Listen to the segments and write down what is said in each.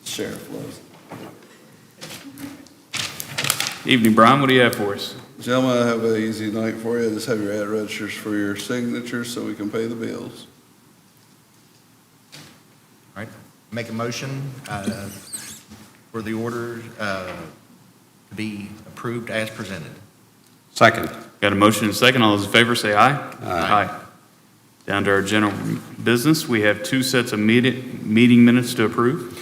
Sheriff loves it. Evening, Brian. What do you have for us? Gentlemen, I have an easy night for you. Just have your ad registers for your signatures so we can pay the bills. All right, make a motion for the order to be approved as presented. Second. Got a motion and a second. All those in favor say aye. Aye. Down to our general business, we have two sets of meeting minutes to approve.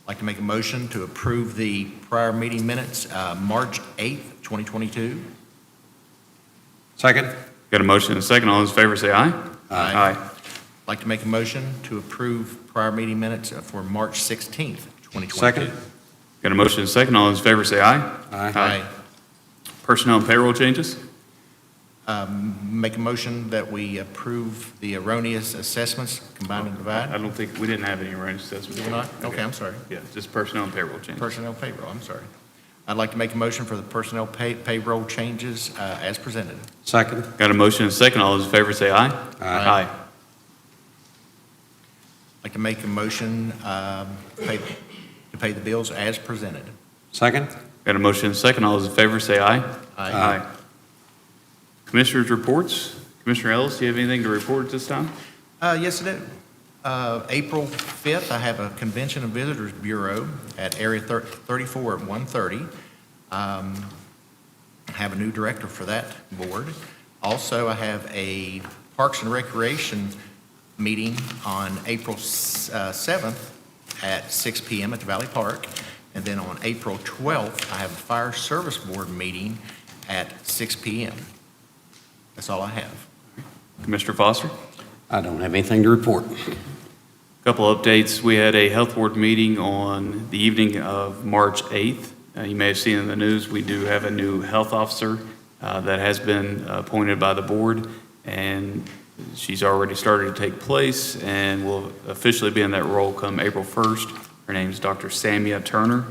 I'd like to make a motion to approve the prior meeting minutes, March 8th, 2022. Second. Got a motion and a second. All those in favor say aye. Aye. I'd like to make a motion to approve prior meeting minutes for March 16th, 2022. Second. Got a motion and a second. All those in favor say aye. Aye. Personnel and payroll changes. Make a motion that we approve the erroneous assessments, combined and divide. I don't think, we didn't have any range assessments. Did we not? Okay, I'm sorry. Yeah, just personnel and payroll changes. Personnel payroll, I'm sorry. I'd like to make a motion for the personnel payroll changes as presented. Second. Got a motion and a second. All those in favor say aye. Aye. I'd like to make a motion to pay the bills as presented. Second. Got a motion and a second. All those in favor say aye. Aye. Commissioners' reports. Commissioner Ellis, do you have anything to report at this time? Yes, I do. April 5th, I have a Convention and Visitors Bureau at Area 34 at 1:30. I have a new director for that board. Also, I have a Parks and Recreation meeting on April 7th at 6 p.m. at the Valley Park. And then on April 12th, I have a Fire Service Board meeting at 6 p.m. That's all I have. Commissioner Foster? I don't have anything to report. Couple updates. We had a health board meeting on the evening of March 8th. You may have seen in the news, we do have a new health officer that has been appointed by the board, and she's already started to take place and will officially be in that role come April 1st. Her name is Dr. Samia Turner.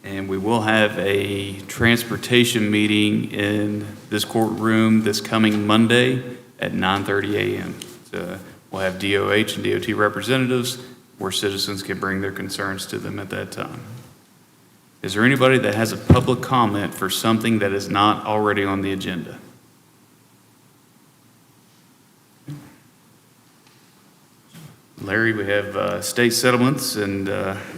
And we will have a transportation meeting in this courtroom this coming Monday at 9:30 a.m. So we'll have DOH and DOT representatives where citizens can bring their concerns to them at that time. Is there anybody that has a public comment for something that is not already on the agenda? Larry, we have state settlements and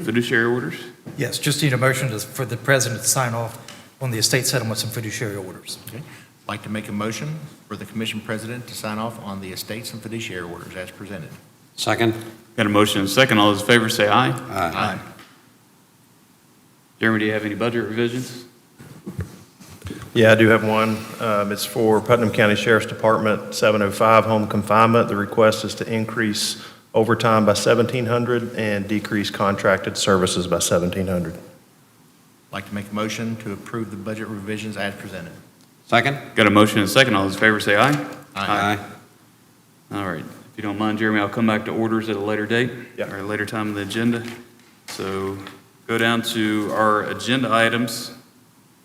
fiduciary orders. Yes, just need a motion for the president to sign off on the estate settlements and fiduciary orders. Okay. I'd like to make a motion for the commission president to sign off on the estates and fiduciary orders as presented. Second. Got a motion and a second. All those in favor say aye. Aye. Jeremy, do you have any budget revisions? Yeah, I do have one. It's for Putnam County Sheriff's Department, 705 home confinement. The request is to increase overtime by $1,700 and decrease contracted services by $1,700. I'd like to make a motion to approve the budget revisions as presented. Second. Got a motion and a second. All those in favor say aye. Aye. All right. If you don't mind, Jeremy, I'll come back to orders at a later date Yep. or a later time in the agenda. So go down to our agenda items.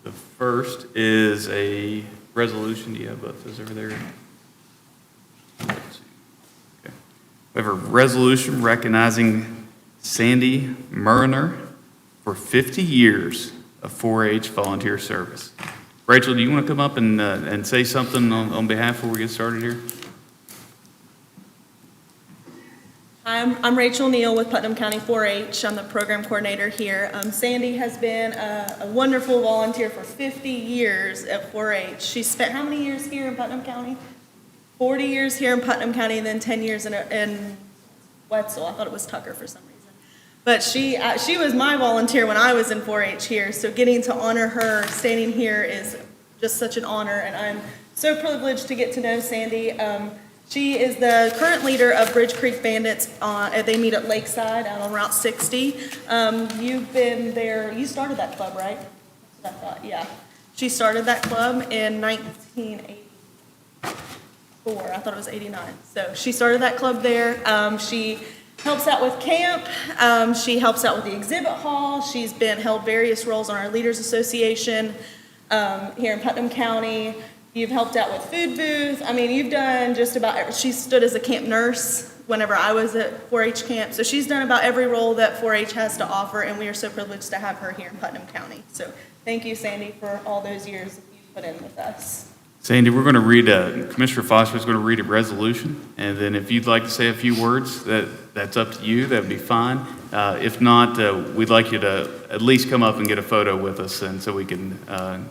The first is a resolution. Do you have both those over there? Let's see. Okay. We have a resolution recognizing Sandy Murner for 50 years of 4-H volunteer service. Rachel, do you want to come up and say something on behalf before we get started here? Hi, I'm Rachel Neal with Putnam County 4-H. I'm the program coordinator here. Sandy has been a wonderful volunteer for 50 years at 4-H. She spent how many years here in Putnam County? 40 years here in Putnam County and then 10 years in Wetzel. I thought it was Tucker for some reason. But she was my volunteer when I was in 4-H here, so getting to honor her standing here is just such an honor, and I'm so privileged to get to know Sandy. She is the current leader of Bridge Creek Bandits. They meet at Lakeside out on Route 60. You've been there, you started that club, right? That's what I thought, yeah. She started that club in 1984. I thought it was 89. So she started that club there. She helps out with camp. She helps out with the exhibit hall. She's held various roles on our Leaders Association here in Putnam County. You've helped out with food booth. I mean, you've done just about, she stood as a camp nurse whenever I was at 4-H camp. So she's done about every role that 4-H has to offer, and we are so privileged to have her here in Putnam County. So thank you, Sandy, for all those years that you've put in with us. Sandy, we're going to read, Commissioner Foster is going to read a resolution, and then if you'd like to say a few words, that's up to you, that would be fine. If not, we'd like you to at least come up and get a photo with us, and so we can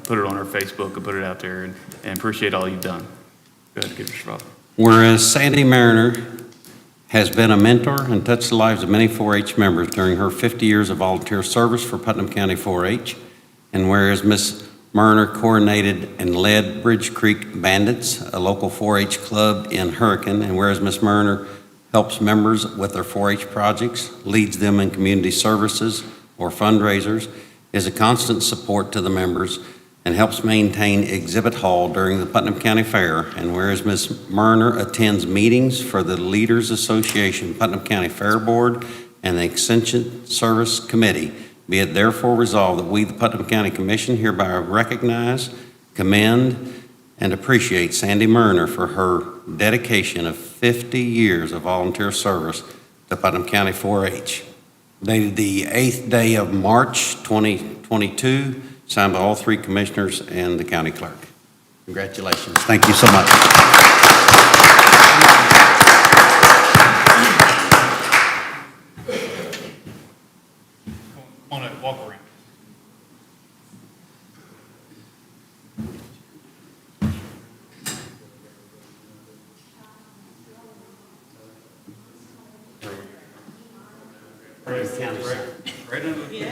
put it on our Facebook and put it out there, and appreciate all you've done. Go ahead, Commissioner Foster. Whereas Sandy Murner has been a mentor and touched the lives of many 4-H members during her 50 years of volunteer service for Putnam County 4-H, and whereas Ms. Murner coordinated and led Bridge Creek Bandits, a local 4-H club in Hurricane, and whereas Ms. Murner helps members with their 4-H projects, leads them in community services or fundraisers, is a constant support to the members, and helps maintain Exhibit Hall during the Putnam County Fair, and whereas Ms. Murner attends meetings for the Leaders Association, Putnam County Fair Board, and the Extension Service Committee, be it therefore resolved that we, the Putnam County Commission, hereby recognize, commend, and appreciate Sandy Murner for her dedication of 50 years of volunteer service to Putnam County 4-H. Dated the 8th day of March 2022, signed by all three commissioners and the county clerk. Congratulations. Thank you so much. Want to walk around. Right under the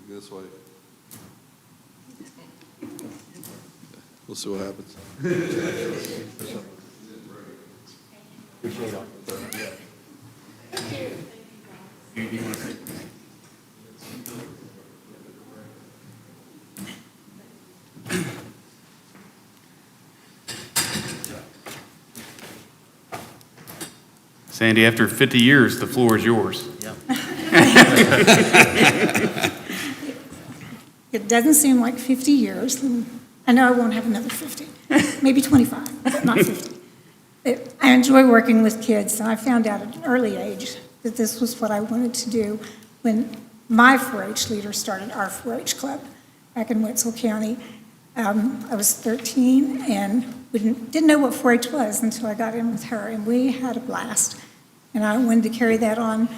This way. We'll see what happens. Sandy, after 50 years, the floor is yours. It doesn't seem like 50 years. I know I won't have another 50, maybe 25, but not 50. I enjoy working with kids, and I found out at an early age that this was what I wanted to do when my 4-H leader started our 4-H club back in Wetzel County. I was 13 and didn't know what 4-H was until I got in with her, and we had a blast. And I wanted to carry that on.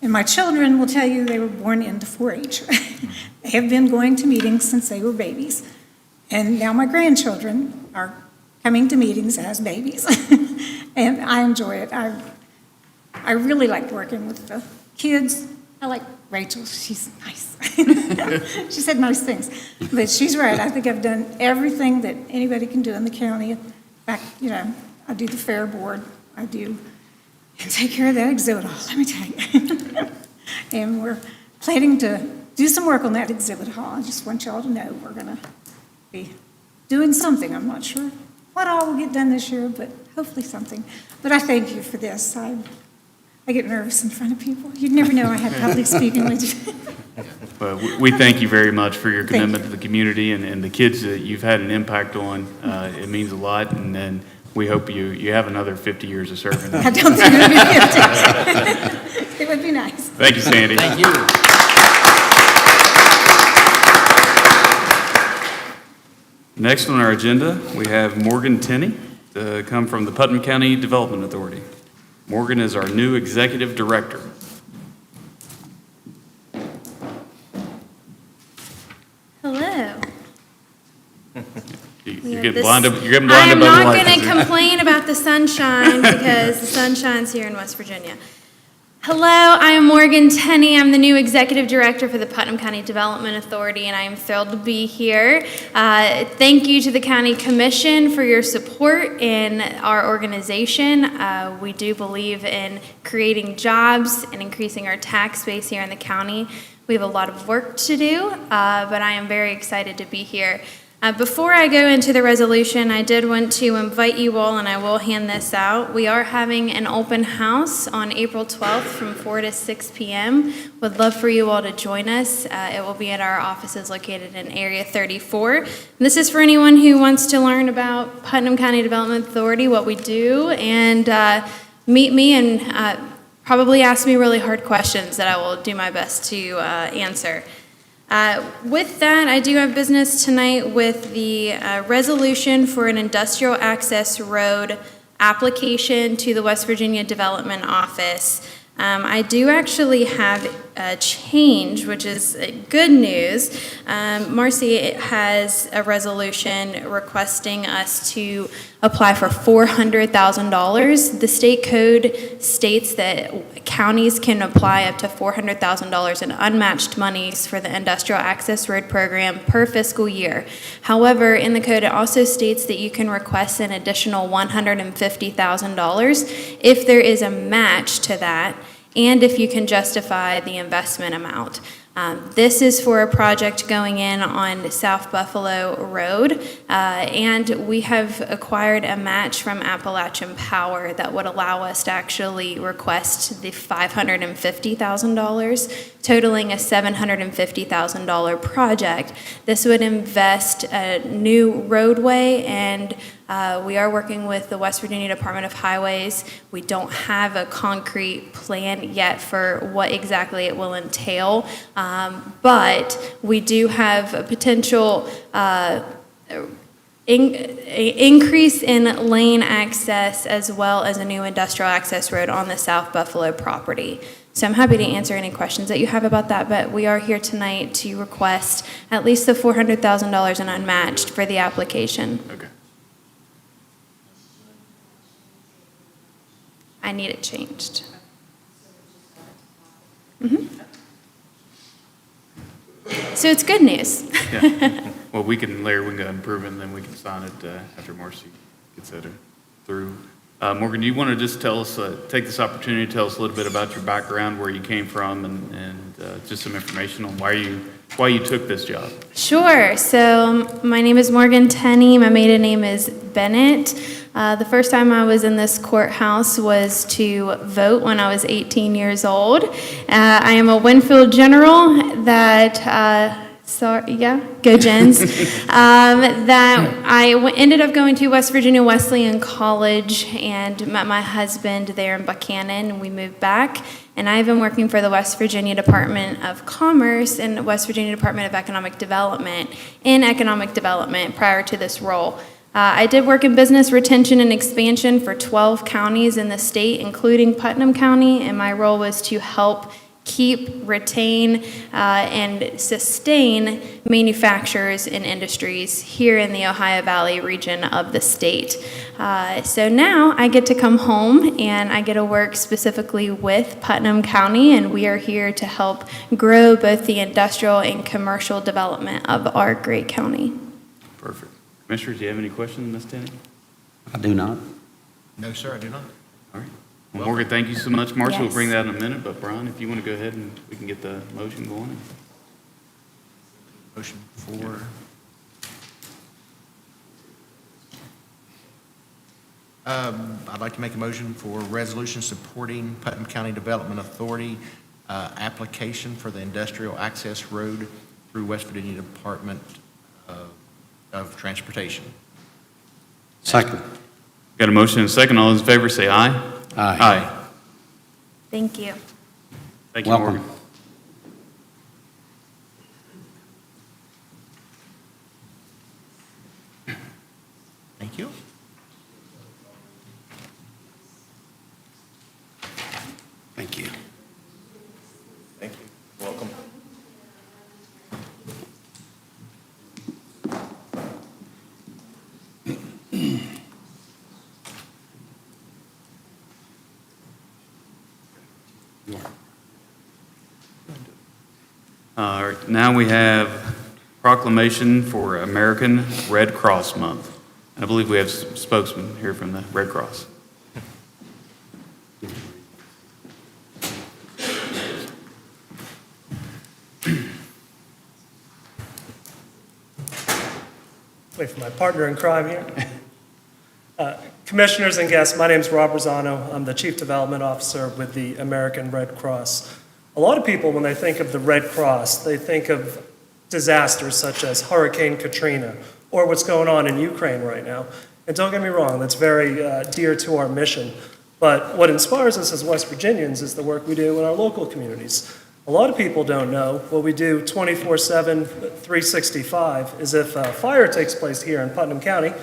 And my children will tell you they were born into 4-H. They have been going to meetings since they were babies. And now my grandchildren are coming to meetings as babies. And I enjoy it. I really like working with the kids. I like Rachel. She's nice. She said nice things. But she's right. I think I've done everything that anybody can do in the county. In fact, I do the fair board. I do take care of that exhibit hall, let me tell you. And we're planning to do some work on that exhibit hall. I just want y'all to know we're going to be doing something. I'm not sure what all will get done this year, but hopefully something. But I thank you for this. I get nervous in front of people. You'd never know I had public speaking with you. Well, we thank you very much for your commitment to the community and the kids that you've had an impact on. It means a lot, and then we hope you have another 50 years of serving. I don't think it would be 50. It would be nice. Thank you, Sandy. Thank you. Next on our agenda, we have Morgan Tenney to come from the Putnam County Development Authority. Morgan is our new executive director. Hello. You're getting blinded by the light. I'm not going to complain about the sunshine because the sun shines here in West Virginia. Hello, I am Morgan Tenney. I'm the new Executive Director for the Putnam County Development Authority, and I am thrilled to be here. Thank you to the County Commission for your support in our organization. We do believe in creating jobs and increasing our tax base here in the county. We have a lot of work to do, but I am very excited to be here. Before I go into the resolution, I did want to invite you all, and I will hand this out. We are having an open house on April 12th from 4 to 6 p.m. Would love for you all to join us. It will be at our offices located in Area 34. This is for anyone who wants to learn about Putnam County Development Authority, what we do, and meet me and probably ask me really hard questions that I will do my best to answer. With that, I do have business tonight with the resolution for an industrial access road application to the West Virginia Development Office. I do actually have a change, which is good news. Marcy has a resolution requesting us to apply for $400,000. The state code states that counties can apply up to $400,000 in unmatched monies for the Industrial Access Road Program per fiscal year. However, in the code, it also states that you can request an additional $150,000 if there is a match to that, and if you can justify the investment amount. This is for a project going in on South Buffalo Road, and we have acquired a match from Appalachian Power that would allow us to actually request the $550,000, totaling a $750,000 project. This would invest a new roadway, and we are working with the West Virginia Department of Highways. We don't have a concrete plan yet for what exactly it will entail, but we do have a potential increase in lane access as well as a new industrial access road on the South Buffalo property. So I'm happy to answer any questions that you have about that, but we are here tonight to request at least the $400,000 in unmatched for the application. Okay. I need it changed. So it's good news. Yeah. Well, we can go ahead and approve it, and then we can sign it after Marcy gets that through. Morgan, do you want to just tell us, take this opportunity to tell us a little bit about your background, where you came from, and just some information on why you took this job? Sure. So my name is Morgan Tenney. My maiden name is Bennett. The first time I was in this courthouse was to vote when I was 18 years old. I am a Winfield General that, go Gens, that I ended up going to West Virginia Wesleyan College and met my husband there in Buchanan, and we moved back. And I've been working for the West Virginia Department of Commerce and West Virginia Department of Economic Development in economic development prior to this role. I did work in business retention and expansion for 12 counties in the state, including Putnam County, and my role was to help keep, retain, and sustain manufacturers and industries here in the Ohio Valley region of the state. So now I get to come home and I get to work specifically with Putnam County, and we are here to help grow both the industrial and commercial development of our great county. Perfect. Commissioners, do you have any questions, Ms. Tenney? I do not. No, sir, I do not. All right. Well, Morgan, thank you so much. Marcy will Yes. bring that in a minute, but Brian, if you want to go ahead and we can get the motion going. Motion for, I'd like to make a motion for resolution supporting Putnam County Development Authority application for the industrial access road through West Virginia Department of Transportation. Second. Got a motion and a second. All those in favor say aye. Aye. Thank you. Thank you, Welcome. Morgan. Thank you. Thank you. Thank you. Welcome. All right, now we have proclamation for American Red Cross Month. And I believe we have some spokesman here from the Red Cross. wait for my partner in crime here. Commissioners and guests, my name is Rob Rosano. I'm the Chief Development Officer with the American Red Cross. A lot of people, when they think of the Red Cross, they think of disasters such as Hurricane Katrina or what's going on in Ukraine right now. And don't get me wrong, that's very dear to our mission. But what inspires us as West Virginians is the work we do in our local communities. A lot of people don't know what we do 24/7, 365 is if a fire takes place here in Putnam County,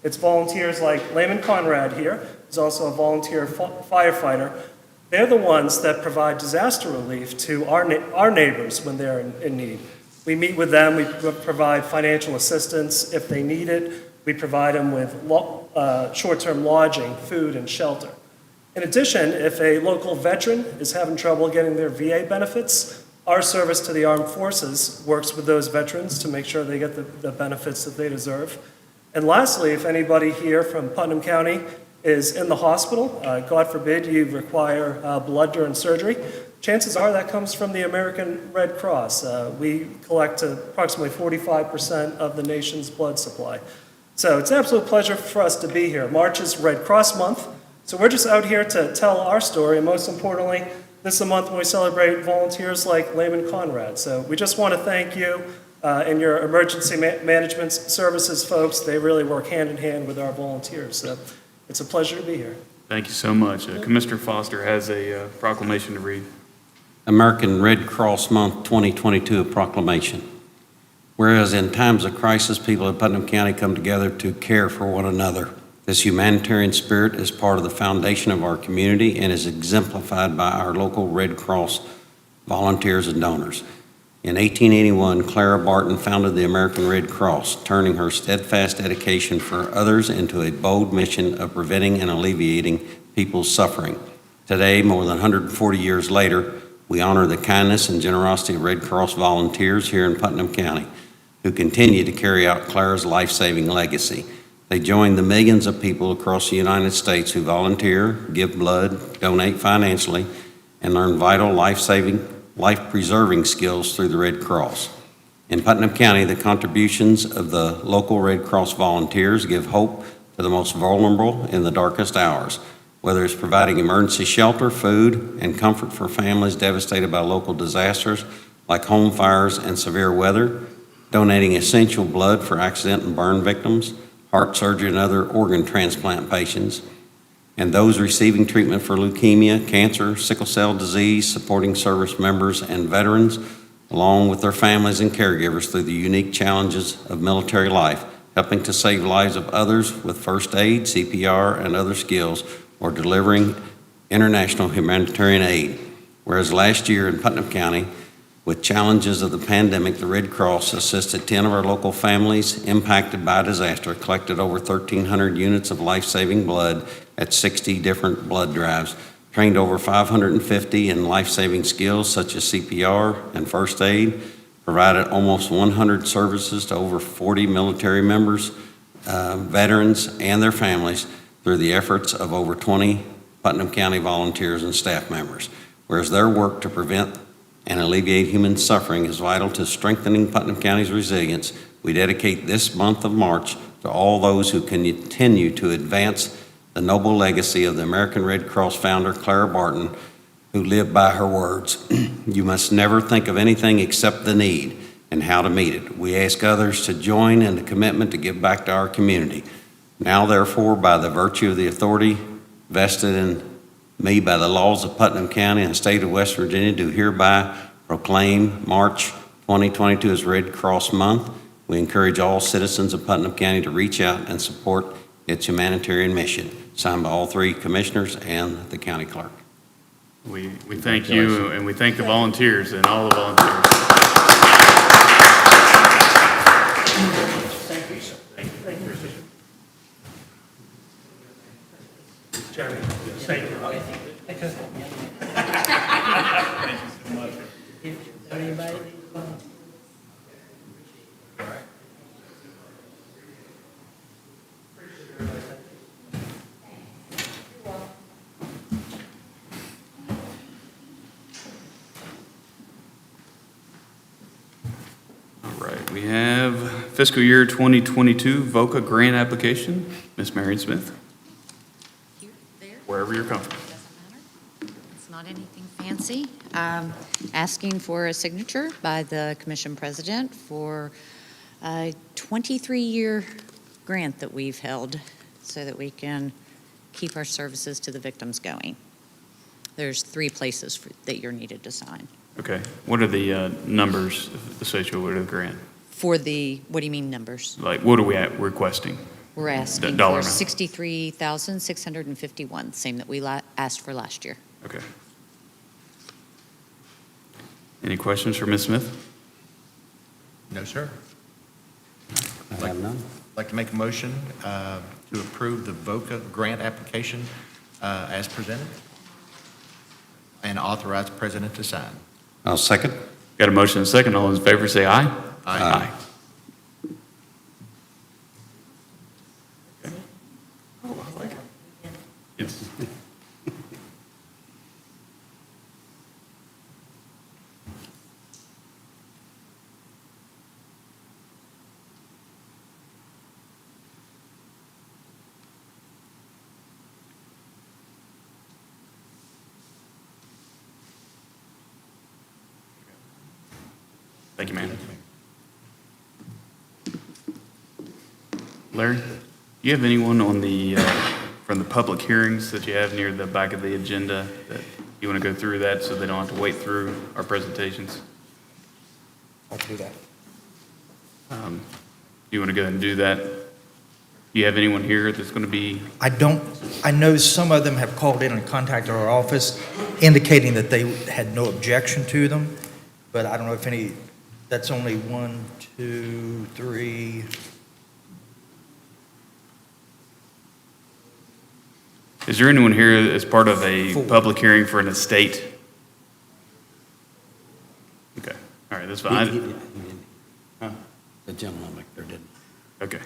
it's volunteers like Layman Conrad here, who's also a volunteer firefighter. They're the ones that provide disaster relief to our neighbors when they're in need. We meet with them, we provide financial assistance if they need it. We provide them with short-term lodging, food, and shelter. In addition, if a local veteran is having trouble getting their VA benefits, our service to the armed forces works with those veterans to make sure they get the benefits that they deserve. And lastly, if anybody here from Putnam County is in the hospital, God forbid you require blood during surgery, chances are that comes from the American Red Cross. We collect approximately 45% of the nation's blood supply. So it's an absolute pleasure for us to be here. March is Red Cross Month, so we're just out here to tell our story, and most importantly, this is a month when we celebrate volunteers like Layman Conrad. So we just want to thank you and your emergency management services folks. They really work hand in hand with our volunteers. So it's a pleasure to be here. Thank you so much. Commissioner Foster has a proclamation to read. American Red Cross Month 2022, a proclamation. Whereas in times of crisis, people in Putnam County come together to care for one another. This humanitarian spirit is part of the foundation of our community and is exemplified by our local Red Cross volunteers and donors. In 1881, Clara Barton founded the American Red Cross, turning her steadfast dedication for others into a bold mission of preventing and alleviating people's suffering. Today, more than 140 years later, we honor the kindness and generosity of Red Cross volunteers here in Putnam County, who continue to carry out Clara's life-saving legacy. They join the millions of people across the United States who volunteer, give blood, donate financially, and learn vital life-preserving skills through the Red Cross. In Putnam County, the contributions of the local Red Cross volunteers give hope to the most vulnerable in the darkest hours, whether it's providing emergency shelter, food, and comfort for families devastated by local disasters like home fires and severe weather, donating essential blood for accident and burn victims, heart surgery and other organ transplant patients, and those receiving treatment for leukemia, cancer, sickle cell disease, supporting service members and veterans, along with their families and caregivers through the unique challenges of military life, helping to save lives of others with first aid, CPR, and other skills, or delivering international humanitarian aid. Whereas last year in Putnam County, with challenges of the pandemic, the Red Cross assisted 10 of our local families impacted by disaster, collected over 1,300 units of life-saving blood at 60 different blood drives, trained over 550 in life-saving skills such as CPR and first aid, provided almost 100 services to over 40 military members, veterans, and their families through the efforts of over 20 Putnam County volunteers and staff members. Whereas their work to prevent and alleviate human suffering is vital to strengthening Putnam County's resilience, we dedicate this month of March to all those who continue to advance the noble legacy of the American Red Cross founder, Clara Barton, who lived by her words, "You must never think of anything except the need and how to meet it." We ask others to join in the commitment to give back to our community. Now, therefore, by the virtue of the authority vested in me by the laws of Putnam County and the state of West Virginia, do hereby proclaim March 2022 as Red Cross Month. We encourage all citizens of Putnam County to reach out and support its humanitarian mission. Signed by all three commissioners and the county clerk. We thank you, and we thank the volunteers and all the volunteers. Jeremy, thank you. All right. We have fiscal year 2022 VOCA grant application. Ms. Marion Smith, Here, there, wherever you're comfortable. doesn't matter. It's not anything fancy. Asking for a signature by the commission president for a 23-year grant that we've held so that we can keep our services to the victims going. There's 3 places that you're needed to sign. Okay. What are the numbers associated with the grant? For the, what do you mean numbers? Like, what are we requesting? We're asking dollar for amount. $63,651, same that we asked for last year. Okay. Any questions for Ms. Smith? No, sir. I have none. I'd like to make a motion to approve the VOCA grant application as presented and authorize the president to sign. I'll second. Got a motion and a second. All those in favor say aye. Aye. Okay. Oh, I like it. Yes. Thank you, ma'am. Larry, do you have anyone on the, from the public hearings that you have near the back of the agenda that you want to go through that so they don't have to wait through our presentations? I can do that. You want to go ahead and do that? Do you have anyone here that's going to be, I know some of them have called in and contacted our office indicating that they had no objection to them, but I don't know if any, that's only 1, 2, 3. is there anyone here as part of a 4. public hearing for an estate? Okay, all right, that's fine. Huh? The gentleman back there didn't. Okay.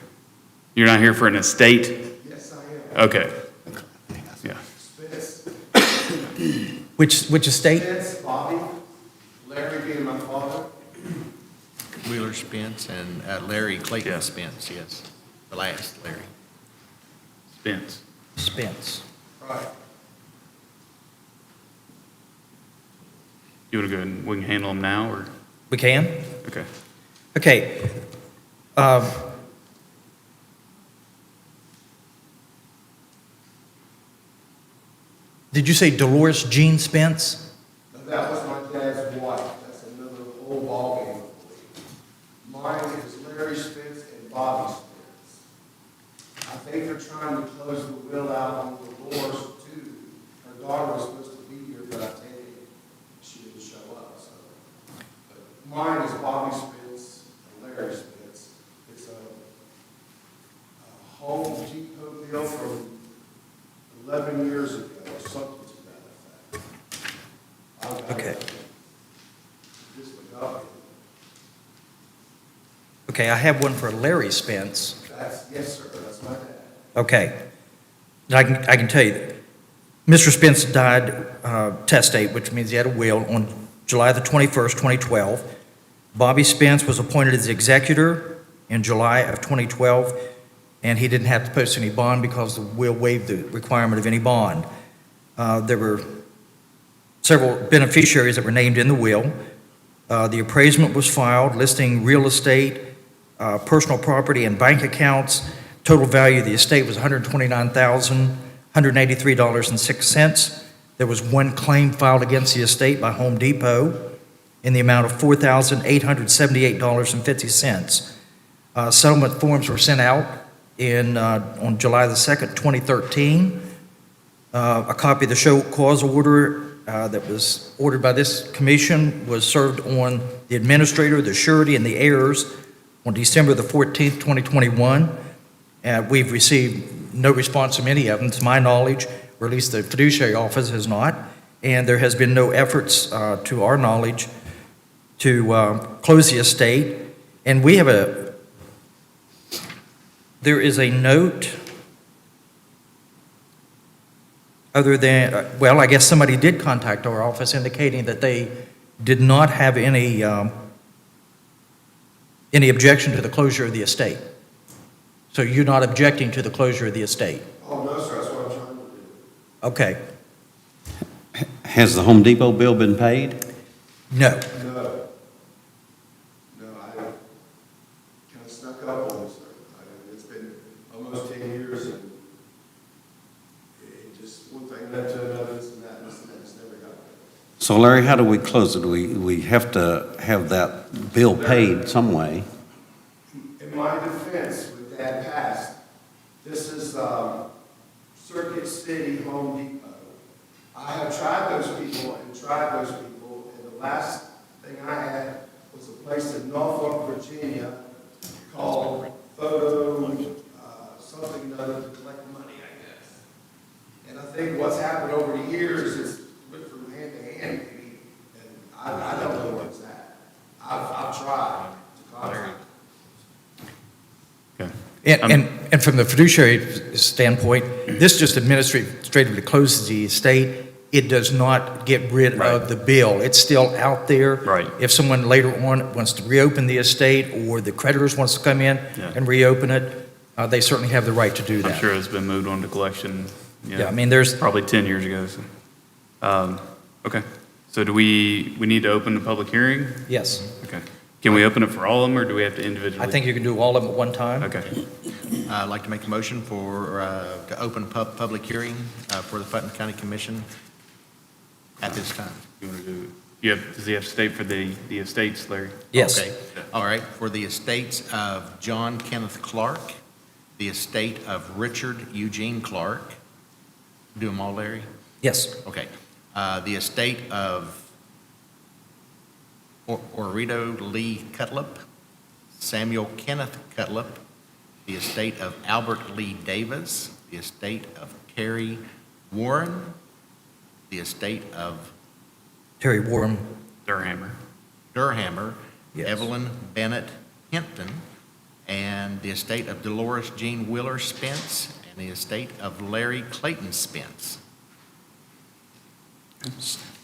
You're not here for an estate? Yes, I am. Okay, yeah. Spence. Which estate? Spence, Bobby, Larry being my father. Wheeler Spence and Larry Clayton Yeah. Spence, yes. The last Larry. Spence. Spence. Right. You want to go and we can handle them now, or? We can? Okay. Okay. Did you say Dolores Jean Spence? But that was my dad's wife. That's another whole ballgame. Mine is Larry Spence and Bobby Spence. I think they're trying to close the will out on Dolores too. Her daughter was supposed to be here, but I take it she didn't show up, so. But mine is Bobby Spence and Larry Spence. It's a home depot deal from 11 years ago, or something to that effect. Okay. Just forgot. Okay, I have one for Larry Spence. Yes, sir, that's my dad. Okay. I can tell you, Mr. Spence died testate, which means he had a will, on July the 21st, 2012. Bobby Spence was appointed as the executor in July of 2012, and he didn't have to post any bond because the will waived the requirement of any bond. There were several beneficiaries that were named in the will. The appraisement was filed listing real estate, personal property, and bank accounts. Total value of the estate was $129,183.06. There was one claim filed against the estate by Home Depot in the amount of $4,878.50. Settlement forms were sent out on July the 2nd, 2013. A copy of the show cause order that was ordered by this commission was served on the administrator, the surety, and the heirs on December the 14th, 2021. We've received no response from any of them, to my knowledge, or at least the fiduciary office has not, and there has been no efforts, to our knowledge, to close the estate. And we have there is a note other than, well, I guess somebody did contact our office indicating that they did not have any Any objection to the closure of the estate? So you're not objecting to the closure of the estate? Oh, no, sir, that's what I'm trying to do. Okay. Has the Home Depot bill been paid? No. No. No, I kind of snuck up on this, sir. It's been almost 10 years, and it just, one thing led to another, this and that, it's never got there. So Larry, how do we close it? We have to have that bill paid some way. In my defense, with that passed, this is Circuit City Home Depot. I have tried those people, and the last thing I had was a place in Norfolk, Virginia called Photo, something or other to collect money, I guess. And I think what's happened over the years is went from hand to hand, maybe, and I don't know what's that. I've tried to contact. Okay. And from the fiduciary standpoint, this just administratively closes the estate. It does not get rid of the bill. It's still out there. Right. If someone later on wants to reopen the estate, or the creditors wants to come in Yeah. and reopen it, they certainly have the right to do that. I'm sure it's been moved on to collection. Yeah, I mean, there's, Probably 10 years ago. So. Okay. So do we need to open the public hearing? yes. Okay. Can we open it for all of them, or do we have to individually? I think you can do all of them at one time. Okay. I'd like to make a motion to open public hearing for the Putnam County Commission at this time. You want to do, does he have to state for the estates, Larry? Yes. Okay. All right, for the estates of John Kenneth Clark, the estate of Richard Eugene Clark. Do them all, Larry? Yes. Okay. The estate of Orito Lee Cutlip, Samuel Kenneth Cutlip, the estate of Albert Lee Davis, the estate of Terry Warren, the estate of Terry Warren. Durhammer, Yes. Evelyn Bennett Hinton, and the estate of Dolores Jean Wheeler Spence, and the estate of Larry Clayton Spence.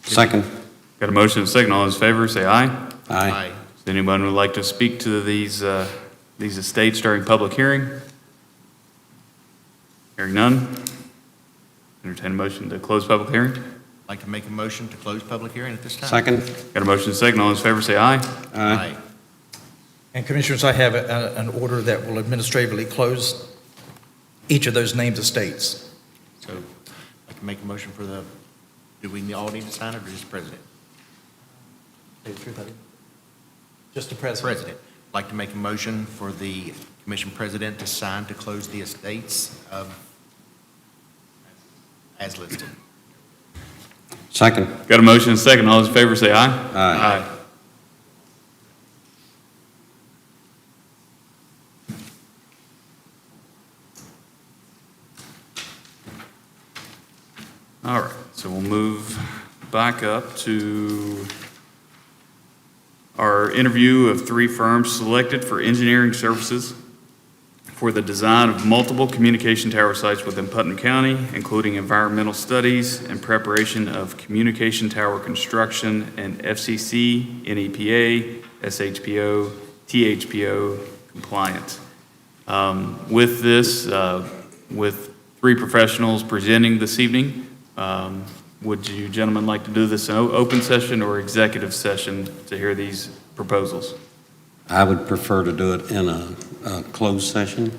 Second. Got a motion and a second. All those in favor, say aye. Aye. Does anyone would like to speak to these estates during public hearing? Hearing none. Entertain a motion to close public hearing. I'd like to make a motion to close public hearing at this time. Second. Got a motion and a second. All those in favor, say aye. Aye. And Commissioners, I have an order that will administratively close each of those named estates. So I'd like to make a motion for the, do we all need to sign it, or just the president? Just the president. President. I'd like to make a motion for the commission president to sign to close the estates of, as listed. Second. Got a motion and a second. All those in favor, say aye. Aye. All right, so we'll move back up to our interview of 3 firms selected for engineering services for the design of multiple communication tower sites within Putnam County, including environmental studies and preparation of communication tower construction and FCC, NEPA, SHPO, THPO compliance. With this, with 3 professionals presenting this evening, would you gentlemen like to do this in open session or executive session to hear these proposals? I would prefer to do it in a closed session.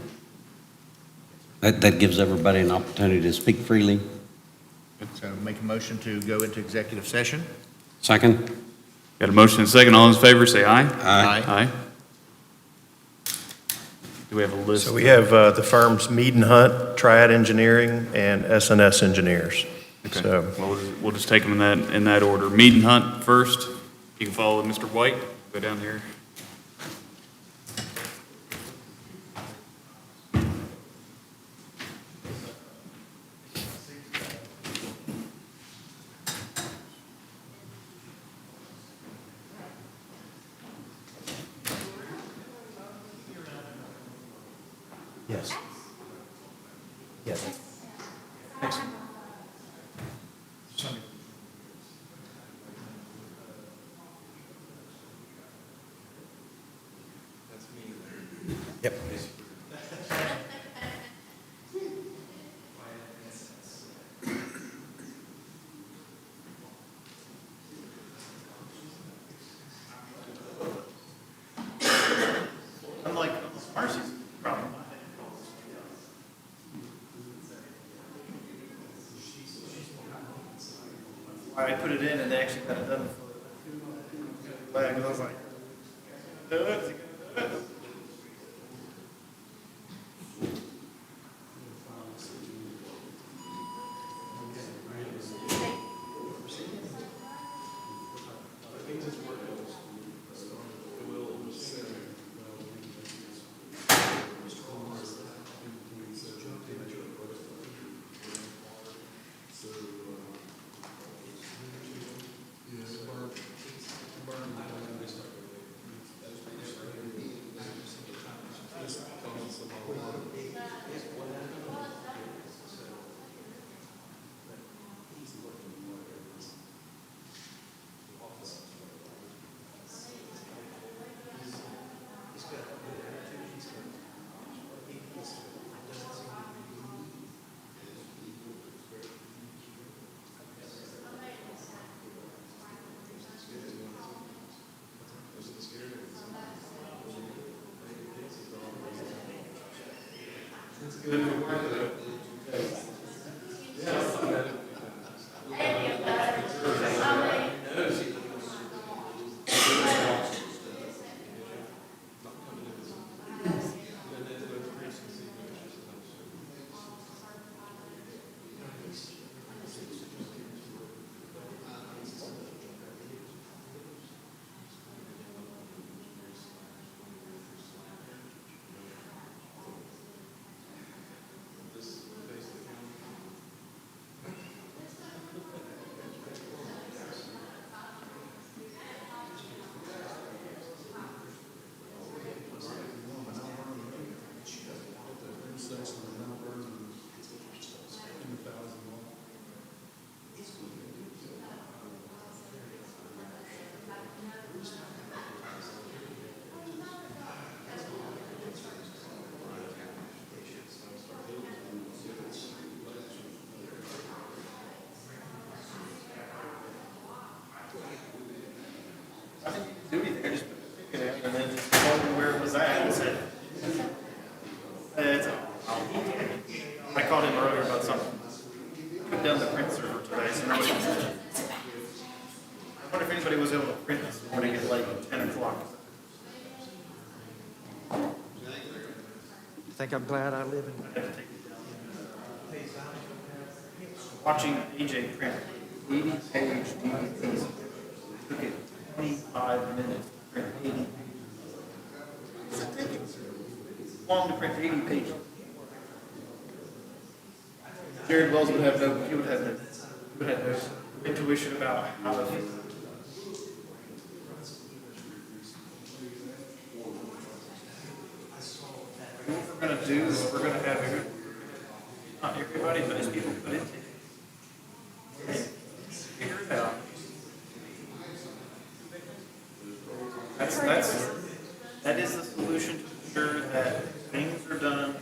That gives everybody an opportunity to speak freely. So make a motion to go into executive session. Second. Got a motion and a second. All in favor, say aye. Aye. Aye. Do we have a list? So we have the firms Mead and Hunt, Triad Engineering, and S&S Engineers. Okay. So Well, we'll just take them in that order. Mead and Hunt first. You can follow Mr. White. Go down here. Yes. Yes. Next. Yep. Unlike Marcy's problem. I put it in and they actually got it done before. I was like, do it, is he gonna do it? I didn't do anything, I just put it in and then just told him where it was at and said, I called him earlier about something. Put down the print server today, so nobody was I wonder if anybody was able to print this morning at like 10 o'clock. I think I'm glad I live in. I had to take it down. Watching AJ print 80-page DVDs. Took it 25 minutes to print 80. It's ridiculous. Long to print 80 pages. Jared Wells would have no, he would have no intuition about how to. What we're gonna do is we're gonna have, not everybody, but as people put it, figure it out. That is the solution to ensure that things are done in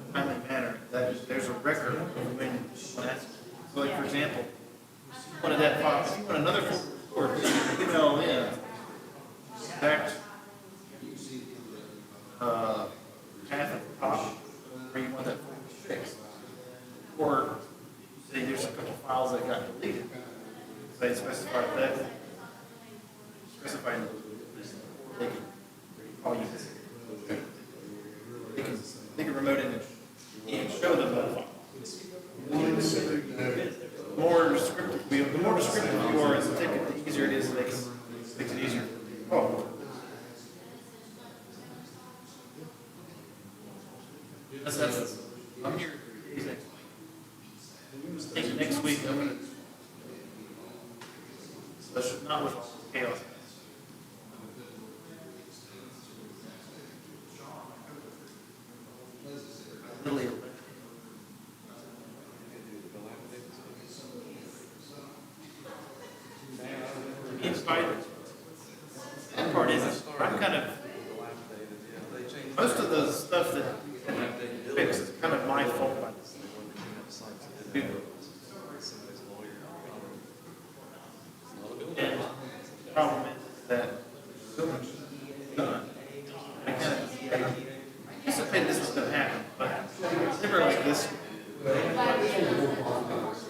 a timely manner, that there's a record of when that's, so like, for example, one of that file, if you want another full report, email in, exact, half at the top, where you want that form fixed. Or, say there's a couple files that got deleted, say specify that, specifying they can call you. They can remote in and show them that file. The more descriptive you are as a ticket, the easier it is, makes it easier. Oh. That's, I'm here next week. I'm gonna, especially not with chaos. Literally. Inspired. That part is, I'm kind of anticipated this was gonna happen, but never like this. I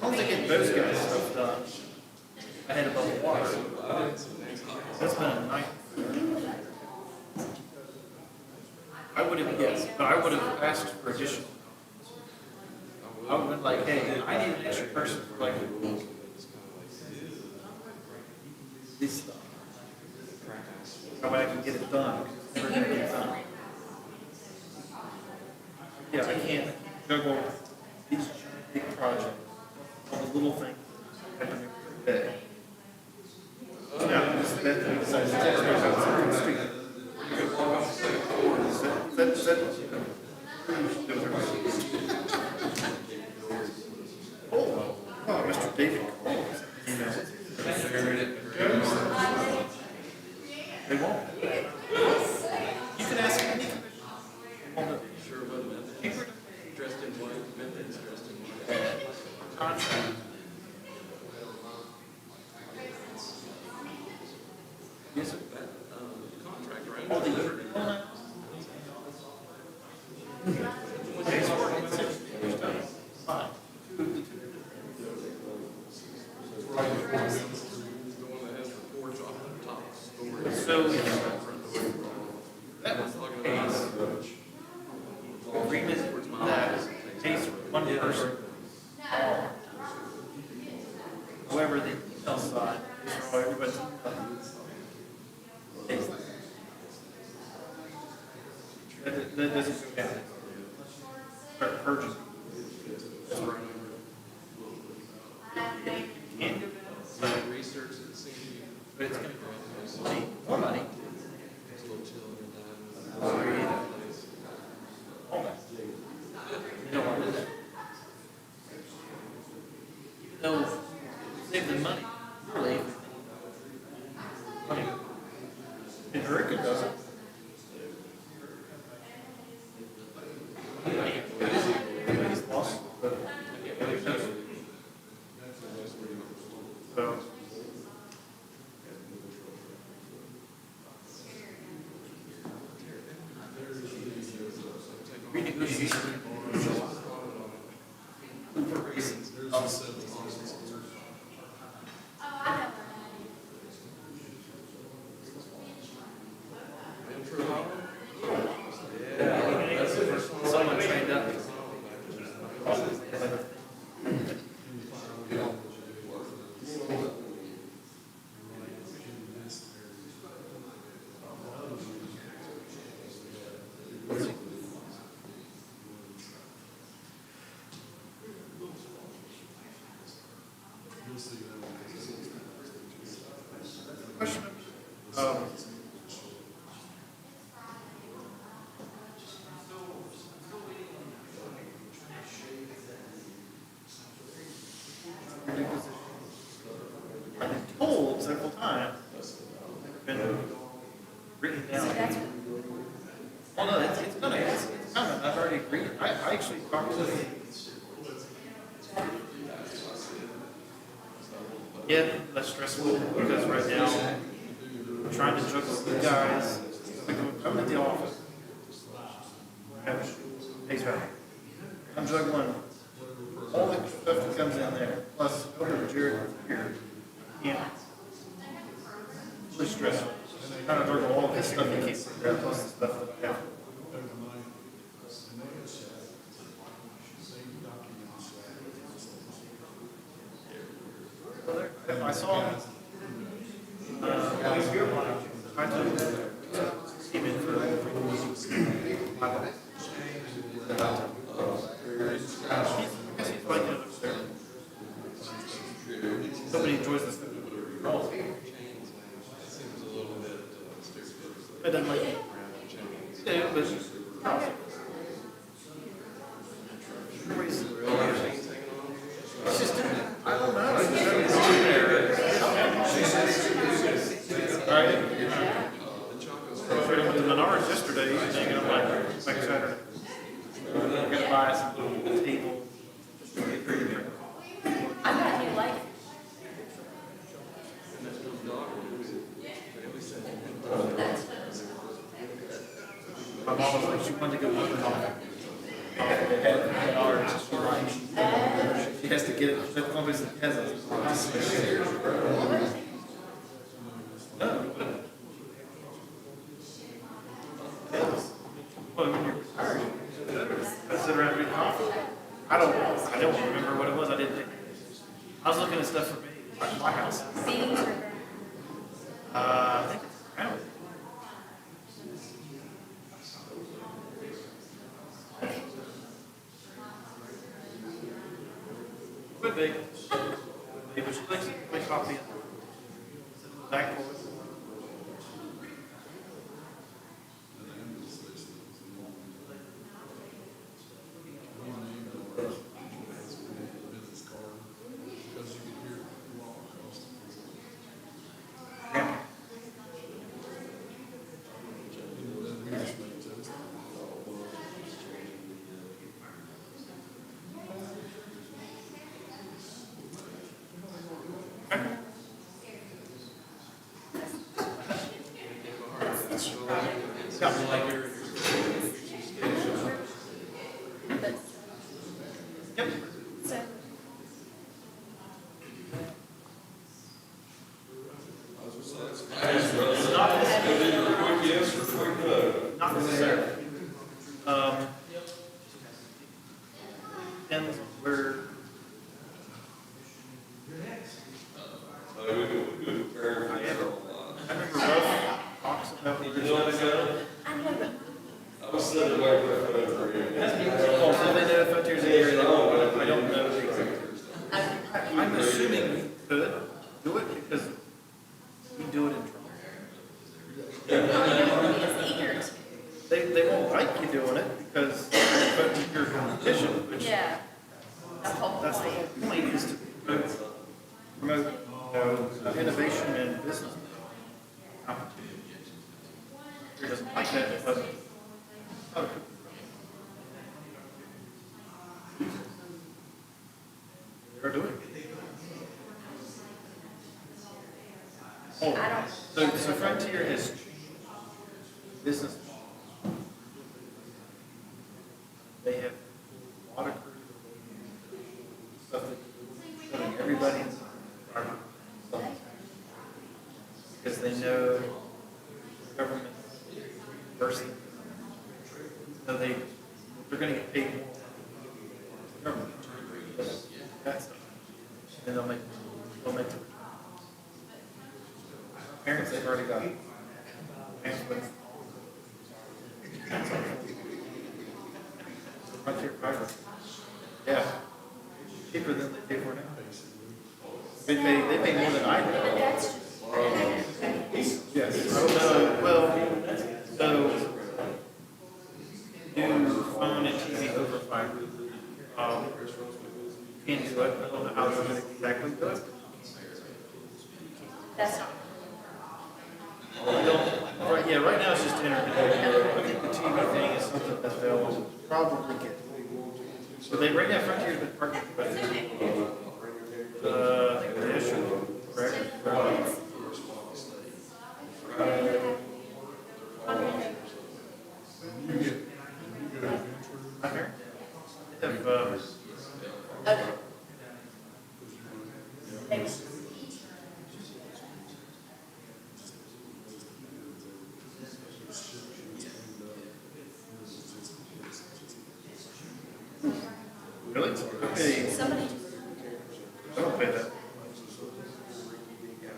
don't think get those guys stuff done. I had above the water. That's been a night. I would have, yes, but I would have asked for additional. I would have been like, hey, I need an extra person for like this stuff. That way I can get it done, because it's never gonna get done. Yeah, I can't juggle these big projects, all the little things happening every day. Yeah, this is that thing, besides the street. Oh, Mr. David Cole. They won't. You can ask any Dressed in white, Bandits dressed in white. contract. Yes, sir. Contract, right? Oh, the year. Fine. The one that has the porch off the top story. So, that was the case. Agreement that pays for one person. However, the detail side is for everybody. That doesn't go down. Start purging. Can't do that. Research that seems to be. But it's gonna cost money, more money. There's little children dying. All that. You don't want to do that. Even though, save the money, really. Money. And Hurricane does it. He's lost, but so. Renegotiation. For reasons. Someone trained up. Question. I've been told several times, never been written down. Oh, no, it's coming, it's coming, I've already agreed. I actually talked to them. Yeah, that's stressful, because right now, I'm trying to juggle the guys, I'm at the office. I'm juggling all the stuff that comes in there, plus over Jared here. Yeah. It's really stressful. Trying to juggle all this stuff you can't figure out, plus the stuff that I have. I saw him. I took him in for he's like that up there. Nobody enjoys this thing. I don't like it. Yeah, but it's just, I don't know. I just haven't gone there. Right? I went to Menards yesterday evening, and I'm like Saturday. I got by some little table. I'm not here like. And that's little dog. They always say. My mom was like, she wanted to go with the coffee. They had $100 just for lunch. She has to get it, that company has a. No. Well, when you're retired, I sit around drinking coffee. I don't remember what it was, I was looking at stuff for me, like my house. I think it's brown. Could be. But she likes to make coffee. Back for it. Not necessarily. Depends where. I remember Russ talks about the original. I was sitting away for a year. Oh, so they know if there's an area that I don't know the exact. I'm assuming we could do it because we do it in trouble. They won't like you doing it because but your competition, which that's the whole point is to promote innovation and business competition. He doesn't like that, but they're doing it. Oh, so Frontier has business. They have water crews, stuff that putting everybody in the environment. Because they know government person. So they're going to get paid more. Government. That stuff. And they'll make the parents, they've already got parents with Frontier Fiber. Yeah. Cheaper than they pay for now. They pay more than I do. Yes. I don't know. Well, so do phone and TV over fiber. Can do it. I don't know how they're going to exactly do it. That's not. Yeah, right now it's just internet. I think the TV thing is something that they'll probably get. So they right now Frontier's been partnered with I think the issue, correct? I'm here. Really? Hey. Somebody. I don't pay that.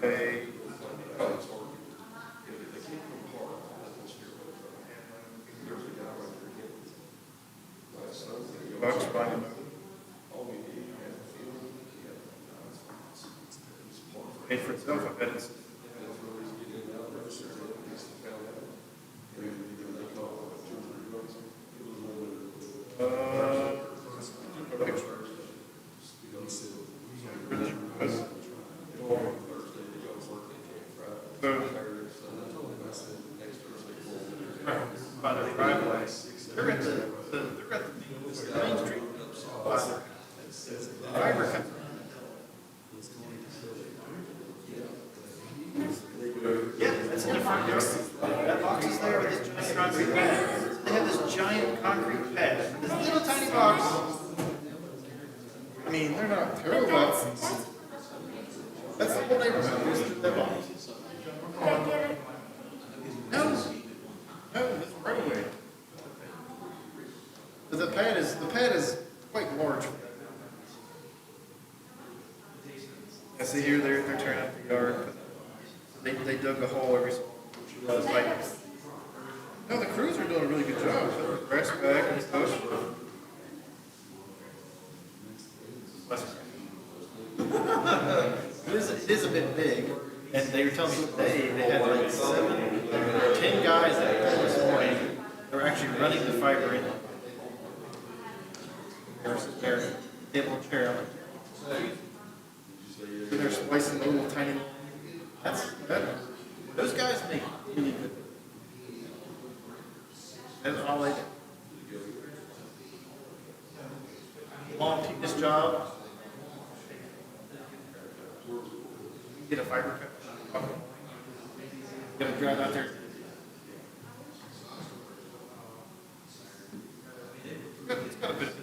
Pay. Bucks buying them. Paid for itself, I bet it's. By their driveway, they're at the Main Street. Fiber company. Yeah, that's a different, that box is there with this giant concrete pad. giant concrete pad, this little tiny box. I mean, they're not terrible. That's the whole neighborhood, just that box. No, it's right away. But the pad is quite large. Yeah, see here, they're tearing up the yard. They dug a hole every so often. No, the crews are doing a really good job. Putting the grass back and stuff. It is a bit big, and they were telling me today they had like 10 guys that came this morning. They were actually running the fiber in. They're table and chair. They're splicing the little tiny. Those guys make really good. That's all they do. Long tedious job. Get a fiber cut. Gotta drive out there. It's got a bit of it.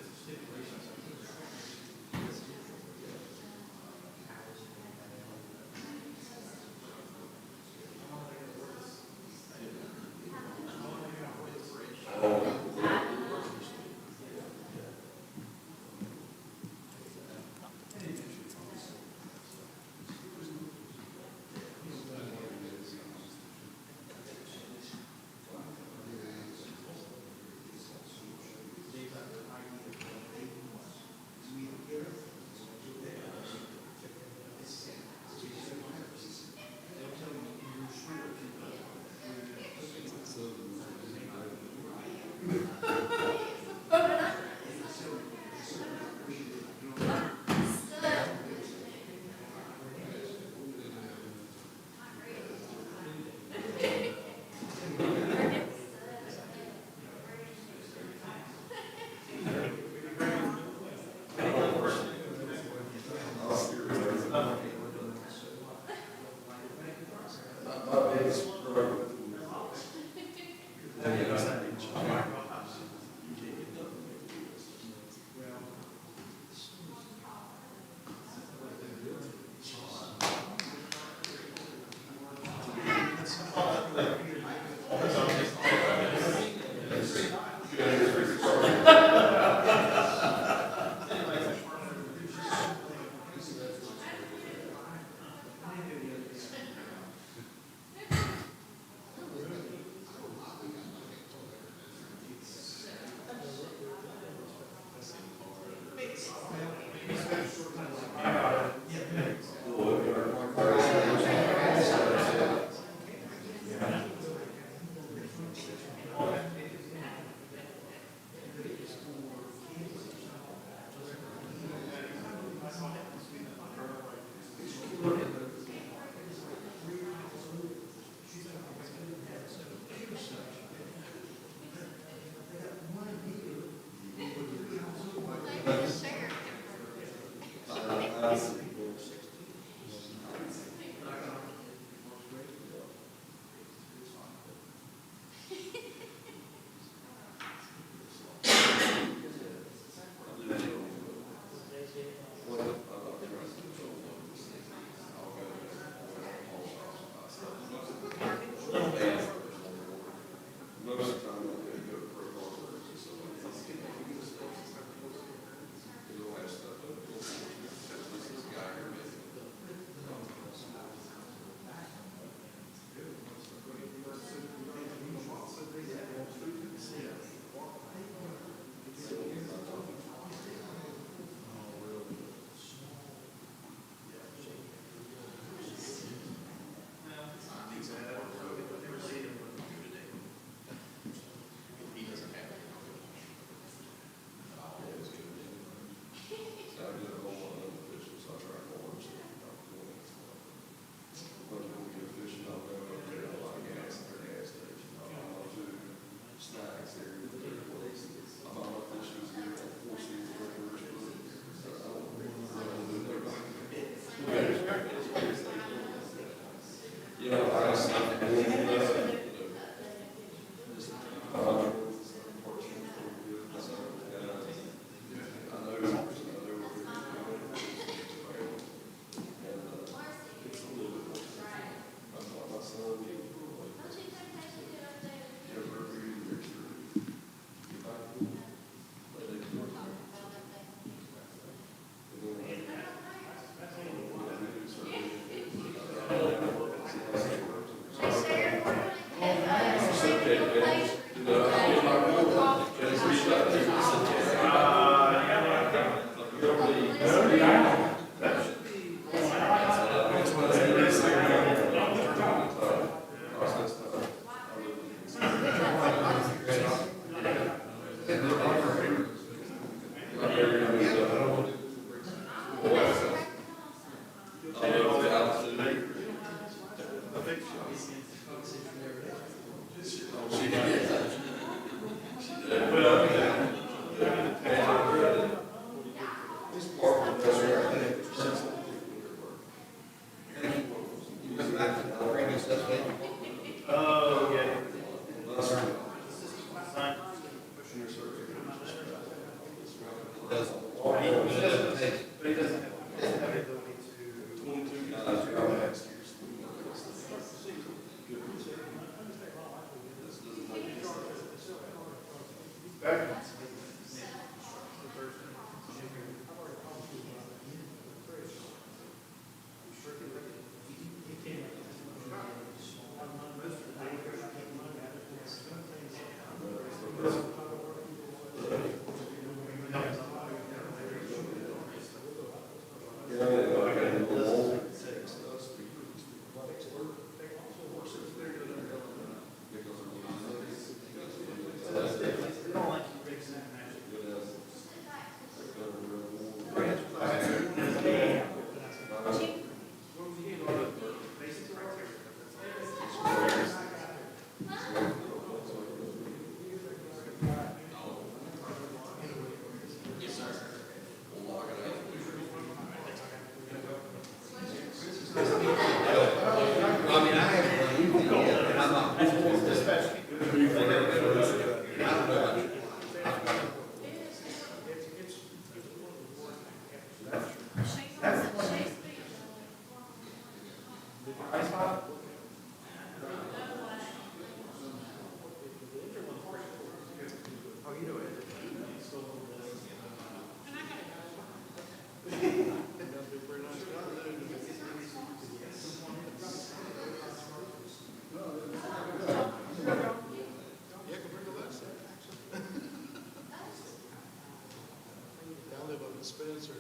Spencer,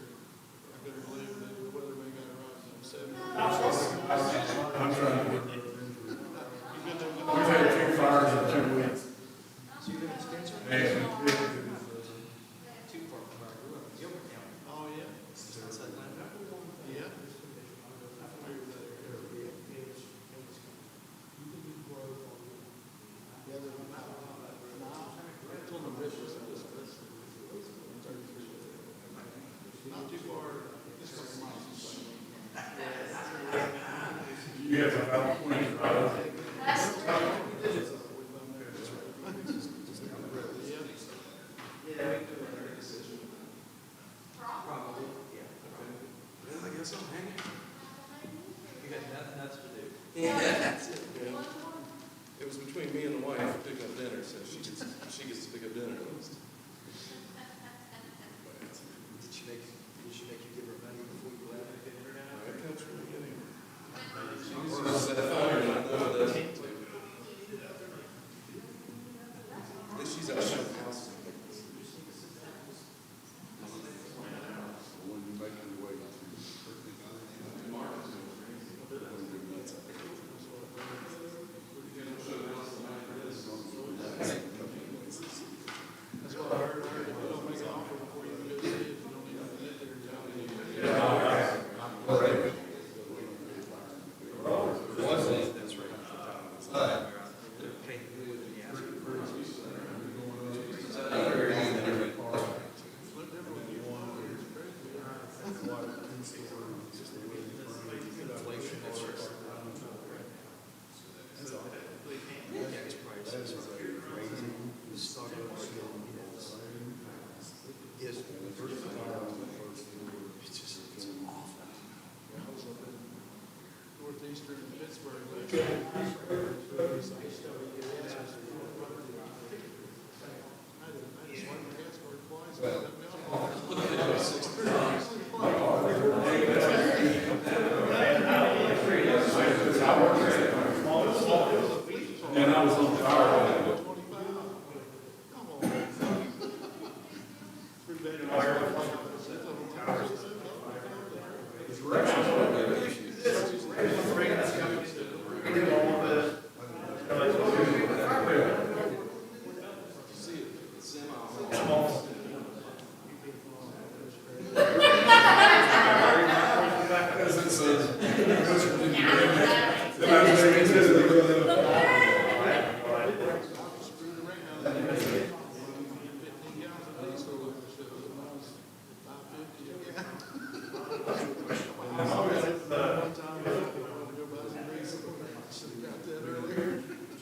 I couldn't believe that the weatherman got around from 7. I'm trying to get rid of injury. We've had 2 fires in 2 weeks. So you live in Spencer? Man, Too far from where I grew up, Gilbert County. oh, yeah. Outside Atlanta. Yeah. I familiar with that area. Yeah, they're not. I told them this was not too far, just a couple miles. You have about 25. I guess I'm hanging. You got nothing else to do. Yeah, that's it. It was between me and the wife picking up dinner, so she gets to pick up dinner at least. Did she make you give her money before you left to get her down? That comes from the beginning. She's that fire, and I know it doesn't. At least she's out showing houses. That's what I heard. If you don't make an offer before you go see it, you don't even get there. That's right. Okay. Northeastern Pittsburgh. Last year. I had to swipe my gas card twice. And it got me off. And I was on fire.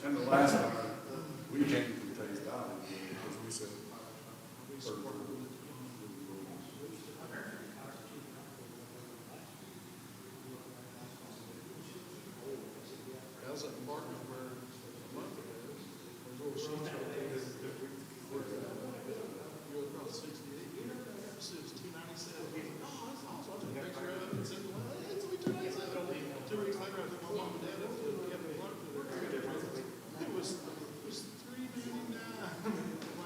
And the last time, we came to Taste Island because we said, I was at the apartment where a month ago, there's little sheets right there. You go across 68. This is 297. Oh, that's awesome. I took a picture of it and sent it. Hey, it's only 297. 2 weeks later, I took my mom and dad up to it. We had a blood for their 3 different. It was $3.99.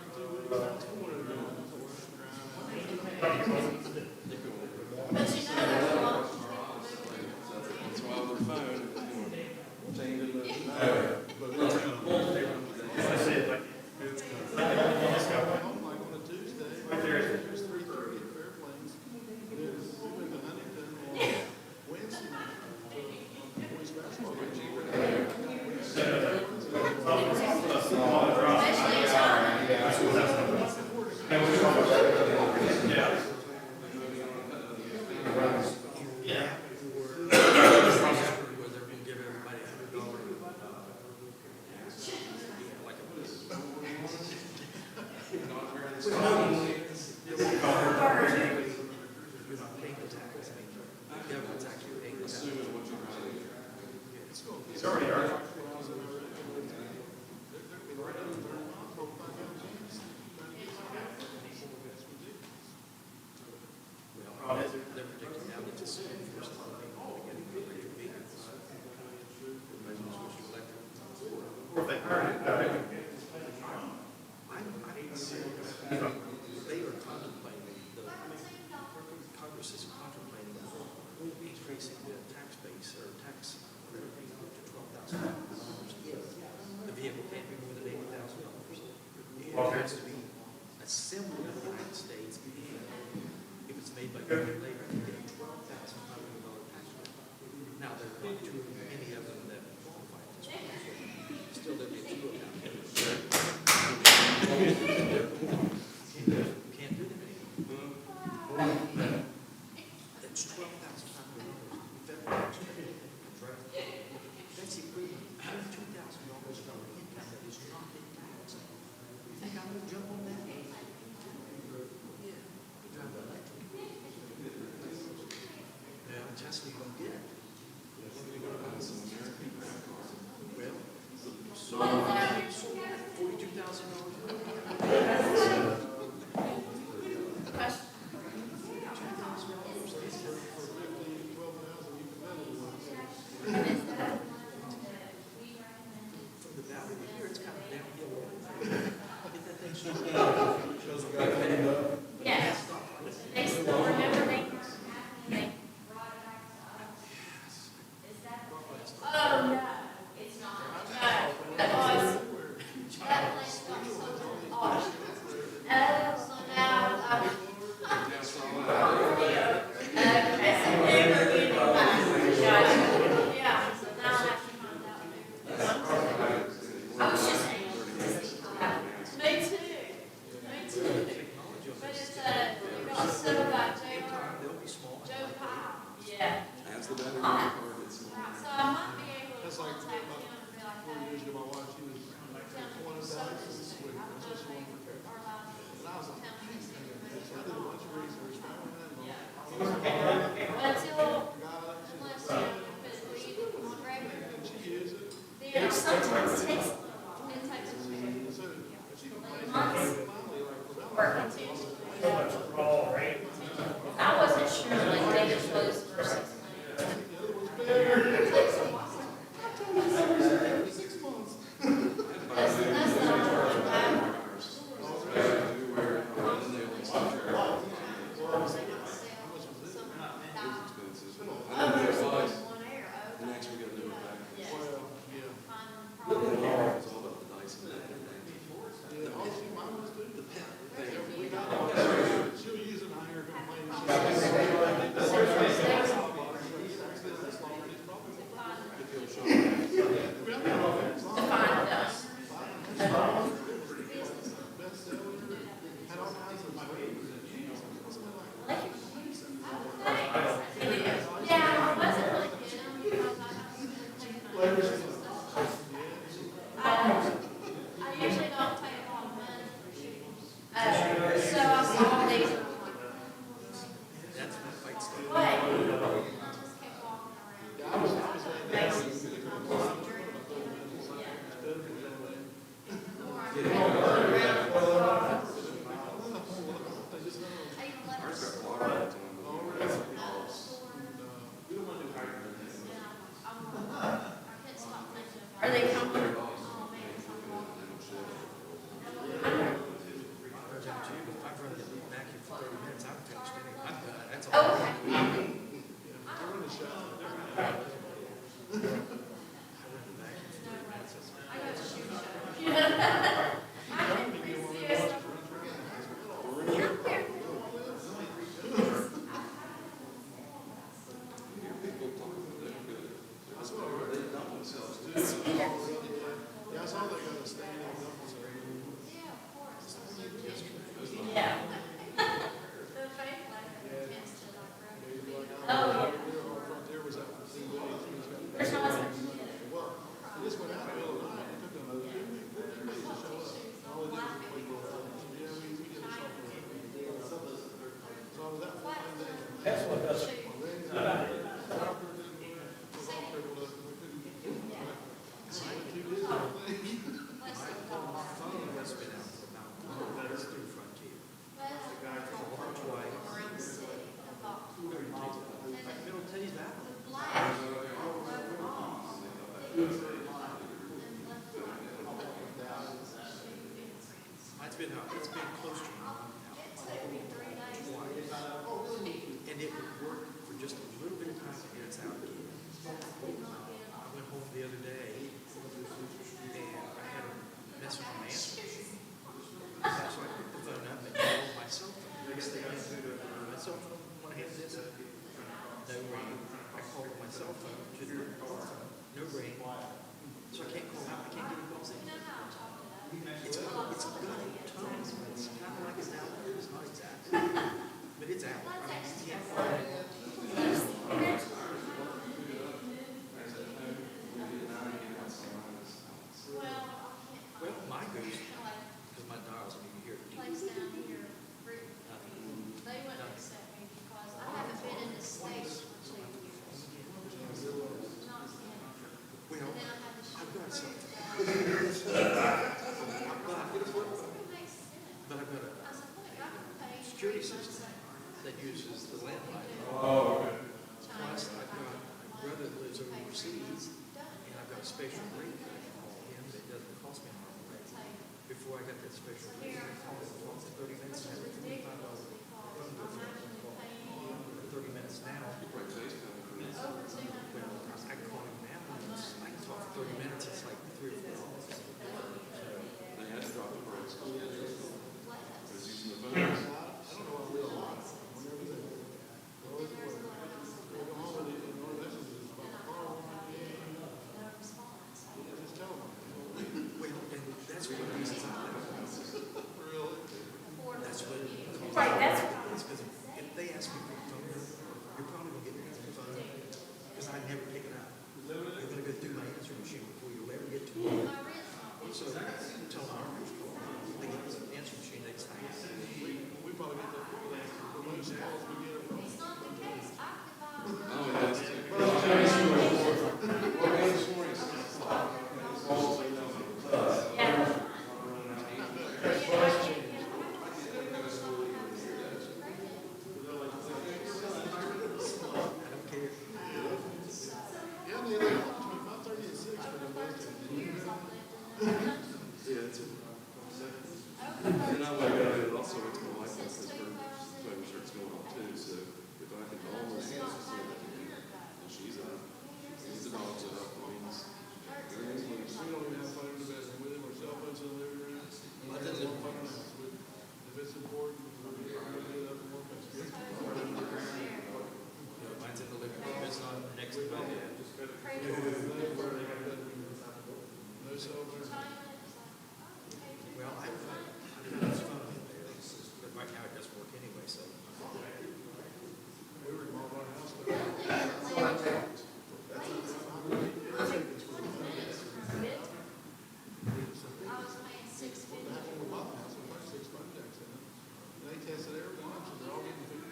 Congress is contemplating increasing the tax base or tax credit to $12,000. The vehicle can't be more than $80,000. It has to be assembled in the United States, and if it's made by American labor, you get a $12,500 tax credit. Now, there are not too many of them that qualify at this point. Still, there'll be a few of them. You can't do that anymore. That's $12,500 federal tax credit. That's equivalent to $2,000 of income that is not in tax. You think I'm gonna jump on that? Yeah. You drive electric. Well, Tesla, you gonna get it. Well, so $42,000. I wasn't sure like they were closed versus. Are they coming? it's been close to a month now. And it would work for just a little bit of time and it's out again. I went home the other day and I had a mess with my answer machine. So I picked the phone up and called my cell phone. Next thing I knew, my cell phone, when I had this, no ring. I called my cell phone to the no ring. So I can't call out, I can't get any calls in. It's got a tone, it's kind of like it's out there, it's not exactly, but it's out. I mean, you can't find it. Well, mine goes, because my dial's in here. Place down here, they wouldn't accept me because I haven't been in the States for 2 years. Not standing. Well, And then I had to I've shoot got through. something. But I've got I said, look, I can pay a you security 3 months system out. that uses the landline. Oh, okay. Plus, I've got a brother that lives overseas, and I've got a special rate that I can call him that doesn't cost me a lot of rate. Before I got that special rate, I called him for 30 minutes and had a $25 phone bill for 30 minutes now. Well, I can call him now, and I can talk for 30 minutes, it's like $3 or $4. They had to drop the brakes. Because using the phone. I don't know what we'll want. Whenever they go home and the messages about the car. Just tell them. Well, and that's one of the reasons I left. Really? That's what. Right, that's. It's because if they ask me for the phone number, you're probably gonna get me on the phone, because I never pick it up. You're gonna go through my answering machine before you'll ever get to me. So, tell them our first call, they get the answering machine next time. We probably get that for most calls we get from. It's not the case. I could buy. Oh, yes. Well, this morning, 6 o'clock. Yeah, they like between 5:30 and 6 for them both. Yeah, it's a. And I like it also, it's more like this, this for, making sure it's going on too, so if I could almost answer something, and she's up, the dog's up, I mean, we don't even have phone in the bedroom with him or cell phones in the living room. I just don't phone in the house with, if it's important, we'll get it up and work on it. Mine's in the living room, it's not next to my bed. No cell phone. Well, I've got this phone in there, but right now it doesn't work anyway, so. We were in our house, but. I was paying $6.50. That one we bought the house, we put 6 phone decks in it. And they tested every one, so they're all getting $50.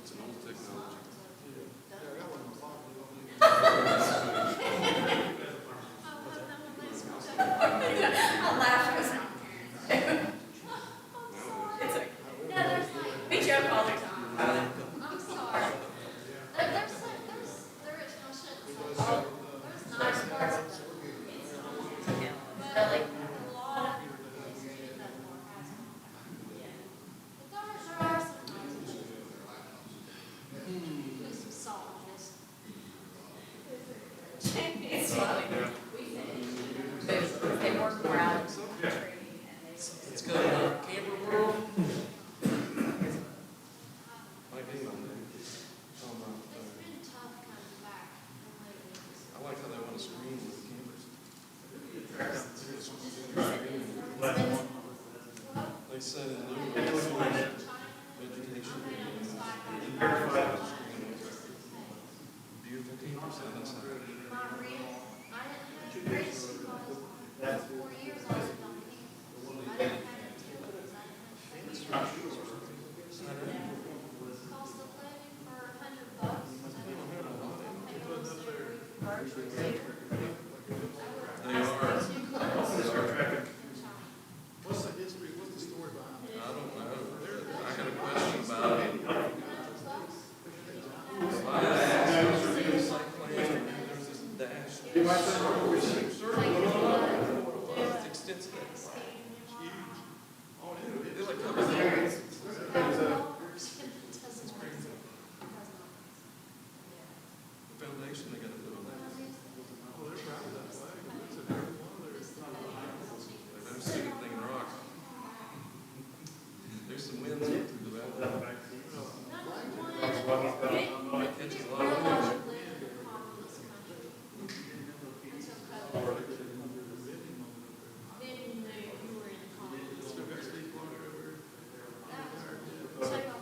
It's an old technology. Yeah, I got one in my pocket. We don't need I laughed because we joke all the time. I'm sorry. There is, I shouldn't say, there's nice parts of it. But like, a lot of. But there are some nice. Put some salt on this. It's funny. They work more out of training and they. Let's go to Camper World. Like me on there. It's been tough coming back lately. I like how they want to screen with the cameras. They said in lieu of education. View 15%, that's not. My rent, I didn't have rent because for 4 years I lived on campus. I didn't have utilities, I didn't have cost of living for $100. Groceries. They are. What's the history, what's the story behind it? I don't know. I got a question about it. I asked, was there any site plan, there's this dash It's extensive. It's huge. Oh, dude, it like covers the area. The foundation they gotta put on that. Oh, they're proud of that flag. It looks at every one of theirs. They better see anything in rock. There's some winds through the valley. Might catch a lot of wind.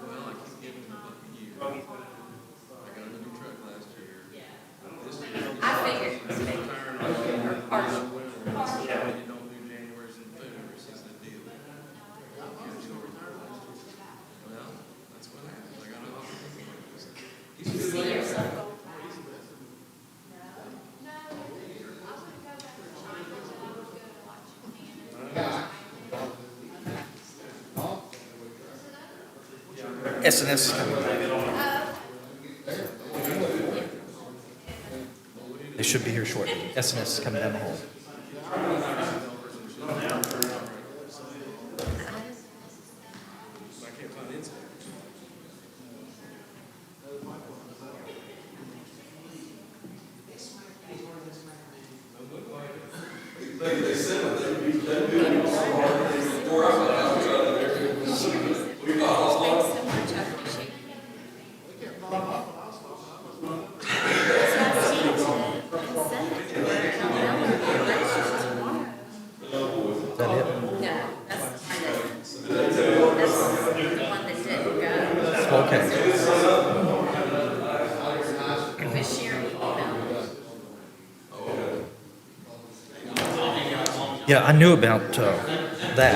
Well, I keep giving them a year. I got a new truck last year. This year. I figured. Retiring on winter. You don't do January's and February's is the deal. Well, that's what happened. I got off. He's See yourself. S&S is coming back. They should be here shortly. S&S is coming down the hall. I can't find insight. Is that it? No, that's the one that didn't go. Okay. Because Sherry emailed. Yeah, I knew about that.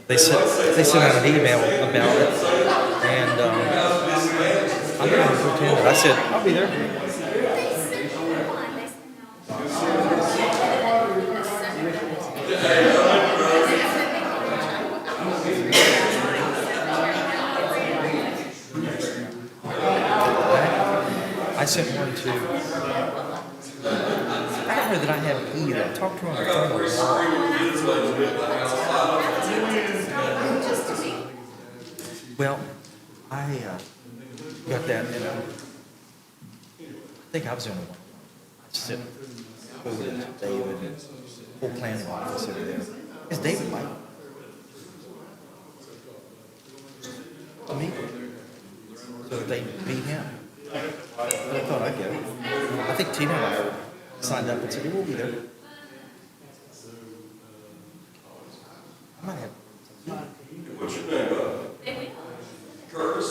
They sent out an email about it, and I didn't pretend it. I said, I'll be there. I sent one to, I don't know that I have either. I talked to her on the phone a lot. Well, I got that, and I think I was the only one. I sent over to David and whole planning office over there. Is David Mike? To me, so that they beat him. But I thought I'd go. I think Tina and I signed up and said, we'll be there. I might have. What's your name, bud? Curtis.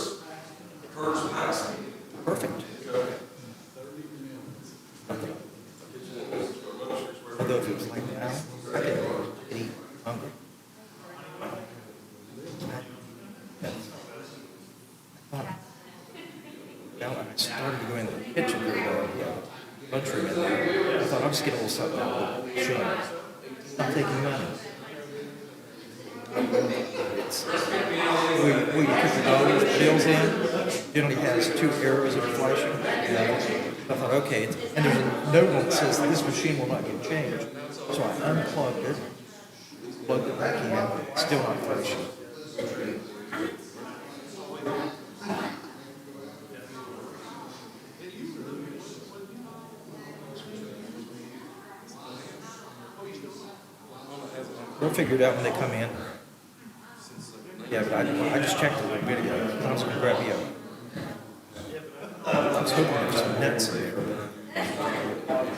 Curtis Max. Perfect. Although if it was like now, I could eat hungry. Well, I started to go in the kitchen or the lunchroom in there. I thought I'll just get a little something out of the machine. Not taking money. It's, where you put the dollars, bills in, generally has 2 arrows that are flashing. I thought, okay, and there's a note that says this machine will not get changed. So I unplugged it, plugged it back in, still not flashing. We'll figure it out when they come in. Yeah, but I just checked it a little bit ago. I was going to grab you. I was hoping there was some nets in there,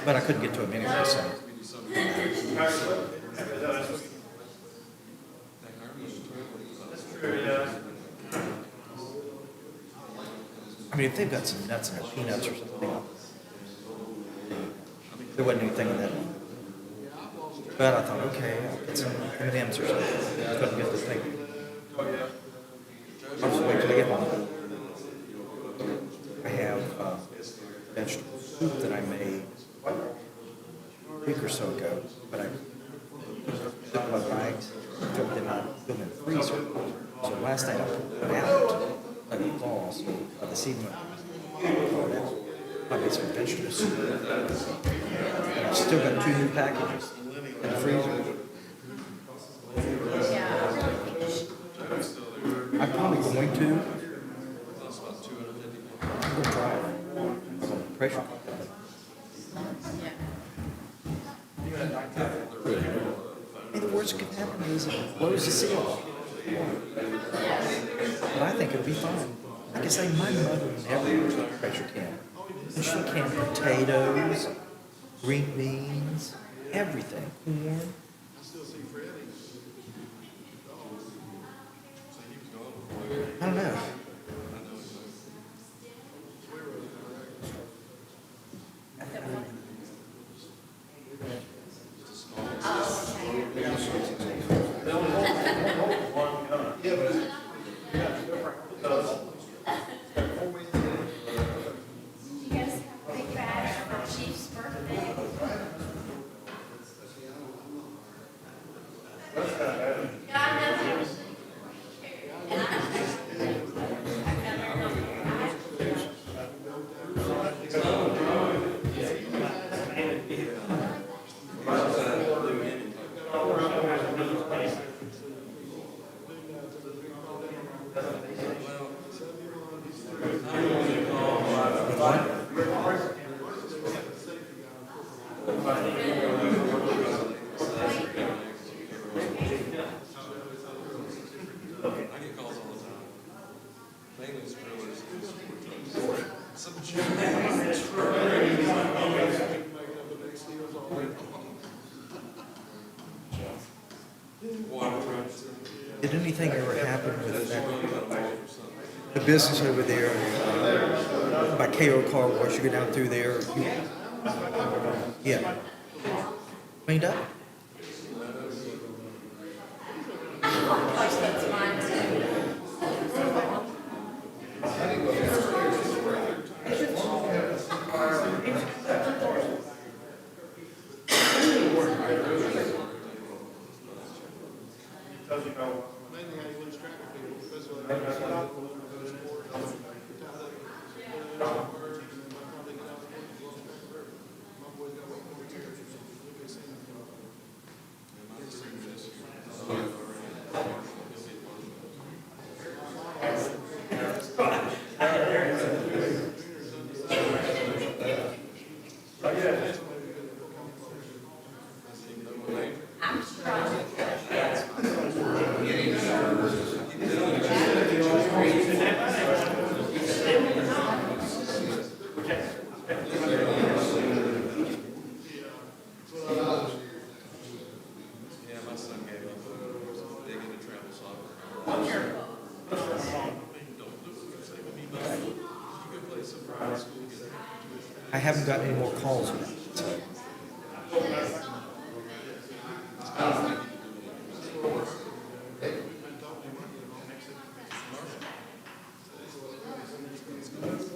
but I couldn't get to them anyway, so. I mean, if they've got some nuts in their peanuts or something, there wasn't anything in that. But I thought, okay, I'll get some M&Ms or something. I couldn't get the thing. I'll just wait till I get home. I have vegetable soup that I made a week or so ago, but I took my bags, filled them in the freezer. So last night I put it out, let it thaw, so by this evening I pulled it out. I got some vegetables. I still got 2 new packages in the freezer. I'm probably going to. I'm gonna try it. I'm gonna pressure cook it. And the worst that could happen is it blows the seal. But I think it'll be fine. Like I say, my mother never used a pressure can. And she'll can potatoes, green beans, everything, corn. I don't know. You guys have a big bag for my chief's birthday. Yeah, I know. I get calls all the time. Mainly it's grillers. Did anything ever happen with the business over there by KO Car Wash? You go down through there. Yeah. Cleaned up? That's mine too. I'm sure. Yeah, my son gave up, big into travel soccer. Don't do it, say with me, but you could play some private school, get there. I haven't gotten any more calls yet.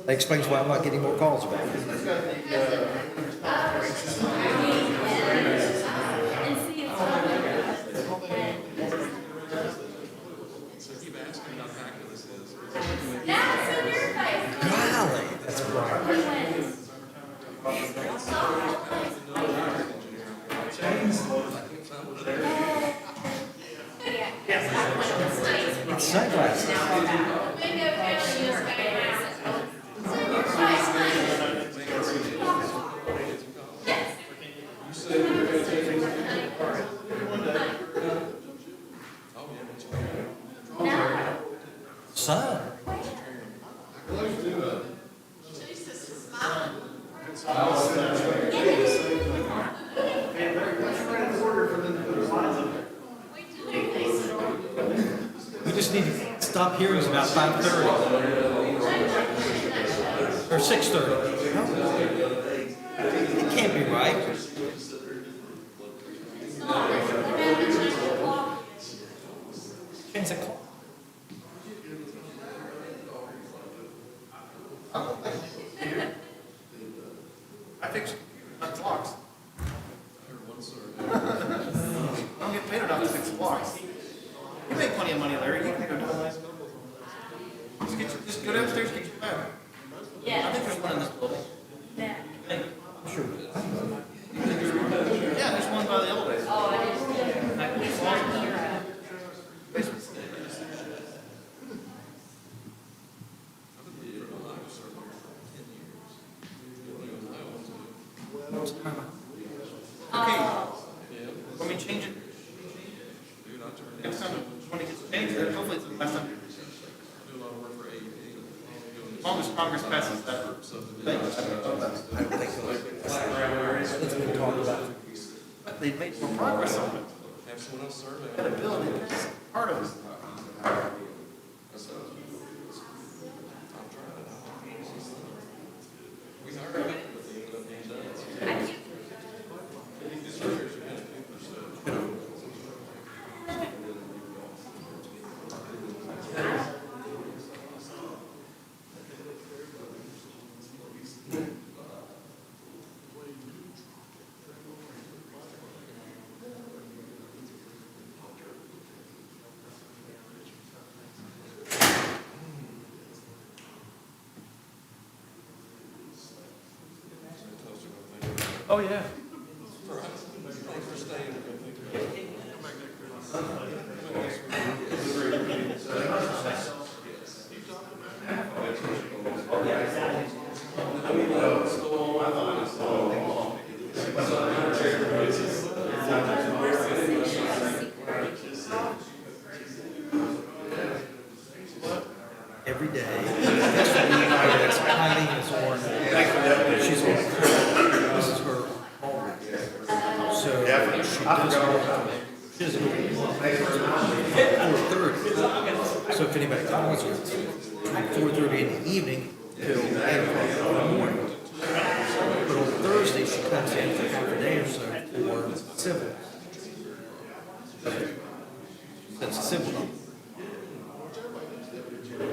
That explains why I'm not getting more calls about it. Keep asking how practical this is. Now it's in your face. Golly, that's right. It's sunglasses. Sun. We just need to stop hearings about 5:30 or 6:30. It can't be right. 10 o'clock. I fix clocks. I don't get paid enough to fix clocks. You make plenty of money, Larry. You can go down. Just go downstairs, get your bag. Yeah. I think there's one in this building. Okay. Let me change it. Next time when it gets changed, then hopefully it's the last time. As long as Congress passes that. It's been talked about. But they've made more progress on it. Have someone else serve Got a bill that's part of it. We hired him, but he ended up being done. Oh, yeah. Every day. That's Heidi is on, she's on, this is her home. So she doesn't go 4:30. So if anybody calls you, 4:30 in the evening till 8 o'clock in the morning. But on Thursday, she comes in for half a day or so for civil. That's civil.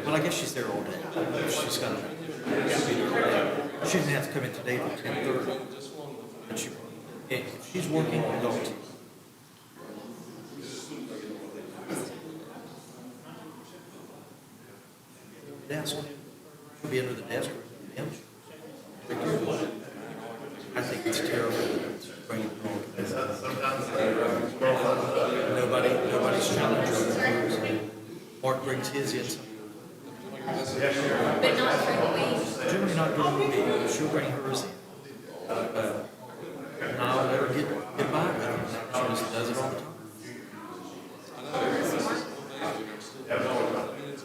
Well, I guess she's there all day. She's got to be there all day. She didn't have to come in today till 10:30. And she, if she's working, I'll go to. Desk. She'll be under the desk. I think it's terrible. It's bringing it wrong. Nobody's challenged her. Mark brings his in. But not for the week. Generally not during the week. She'll bring hers in. And I'll let her get by with it. She just does it all the time.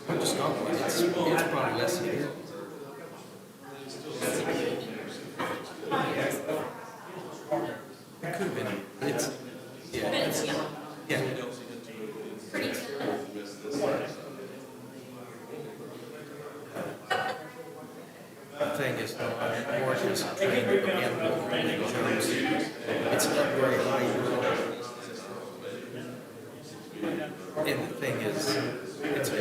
I'm just not, it's probably less than a year. It could have been, but it's, yeah. Yeah. Pretty good. The thing is, Mark is trained with animal Jones. It's not very high. And the thing is, it's a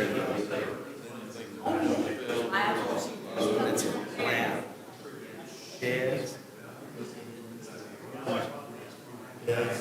lab. Yes.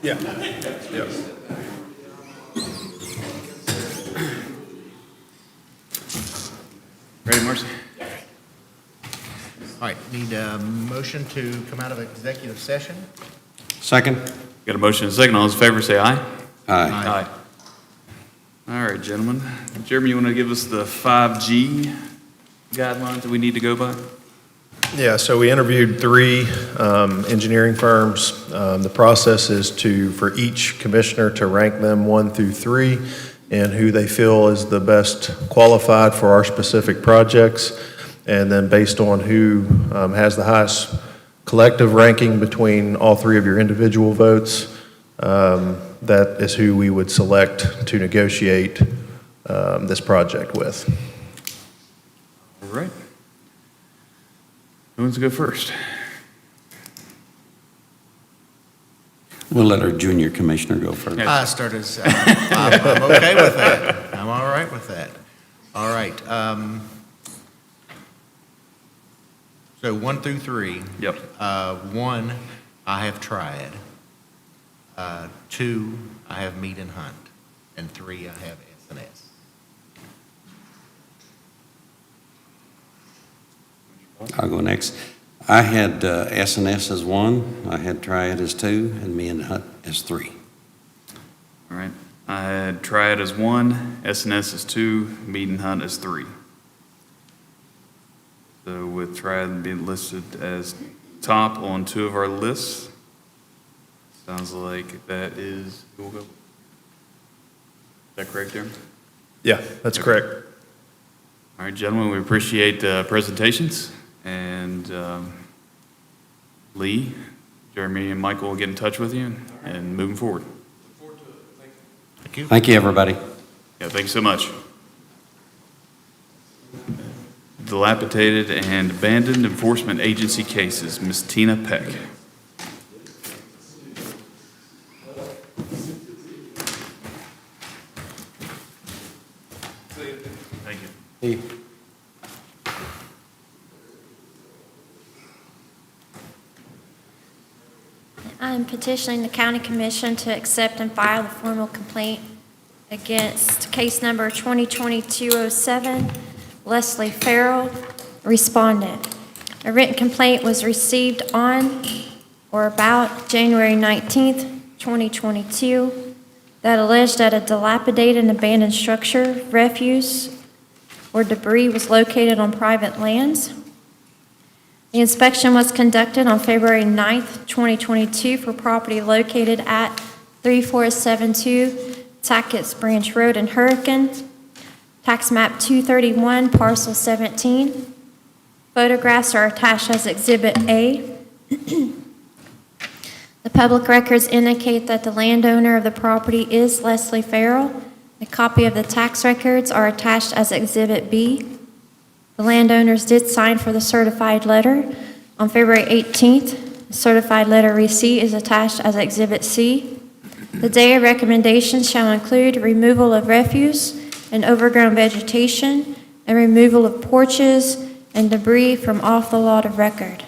Yeah. Yeah. Ready, Marcy? All right, need a motion to come out of executive session? Second? Got a motion and a second. All those in favor say aye. Aye. All right, gentlemen. Jeremy, you want to give us the 5G guidelines that we need to go by? Yeah, so we interviewed 3 engineering firms. The process is for each commissioner to rank them 1 through 3 and who they feel is the best qualified for our specific projects. And then based on who has the highest collective ranking between all 3 of your individual votes, that is who we would select to negotiate this project with. All right. Who wants to go first? We'll let our junior commissioner go first. I started, I'm okay with that. I'm all right with that. All right. So 1 through 3. Yep. 1, I have Triad. 2, I have Mead and Hunt. And 3, I have S&S. I'll go next. I had S&S as 1, I had Triad as 2, and me and Hunt as 3. All right. I had Triad as 1, S&S as 2, Mead and Hunt as 3. So with Triad being listed as top on 2 of our lists, sounds like that is, who will go? Is that correct, Darren? Yeah, that's correct. All right, gentlemen, we appreciate presentations, and Lee, Jeremy, and Michael will get in touch with you and moving forward. Thank you. Thank you, everybody. Yeah, thank you so much. Dilapidated and abandoned enforcement agency cases, Ms. Tina Peck. Thank you. I'm petitioning the county commission to accept and file the formal complaint against case number 2022-07, Leslie Farrell, respondent. A written complaint was received on or about January 19th, 2022, that alleged that a dilapidated and abandoned structure, refuse, or debris was located on private lands. The inspection was conducted on February 9th, 2022 for property located at 3472 Tackett's Branch Road in Hurricane, tax map 231, parcel 17. Photographs are attached as Exhibit A. The public records indicate that the landowner of the property is Leslie Farrell. A copy of the tax records are attached as Exhibit B. The landowners did sign for the certified letter on February 18th. The certified letter receipt is attached as Exhibit C. The day of recommendation shall include removal of refuse and overgrown vegetation and removal of porches and debris from off the lot of record.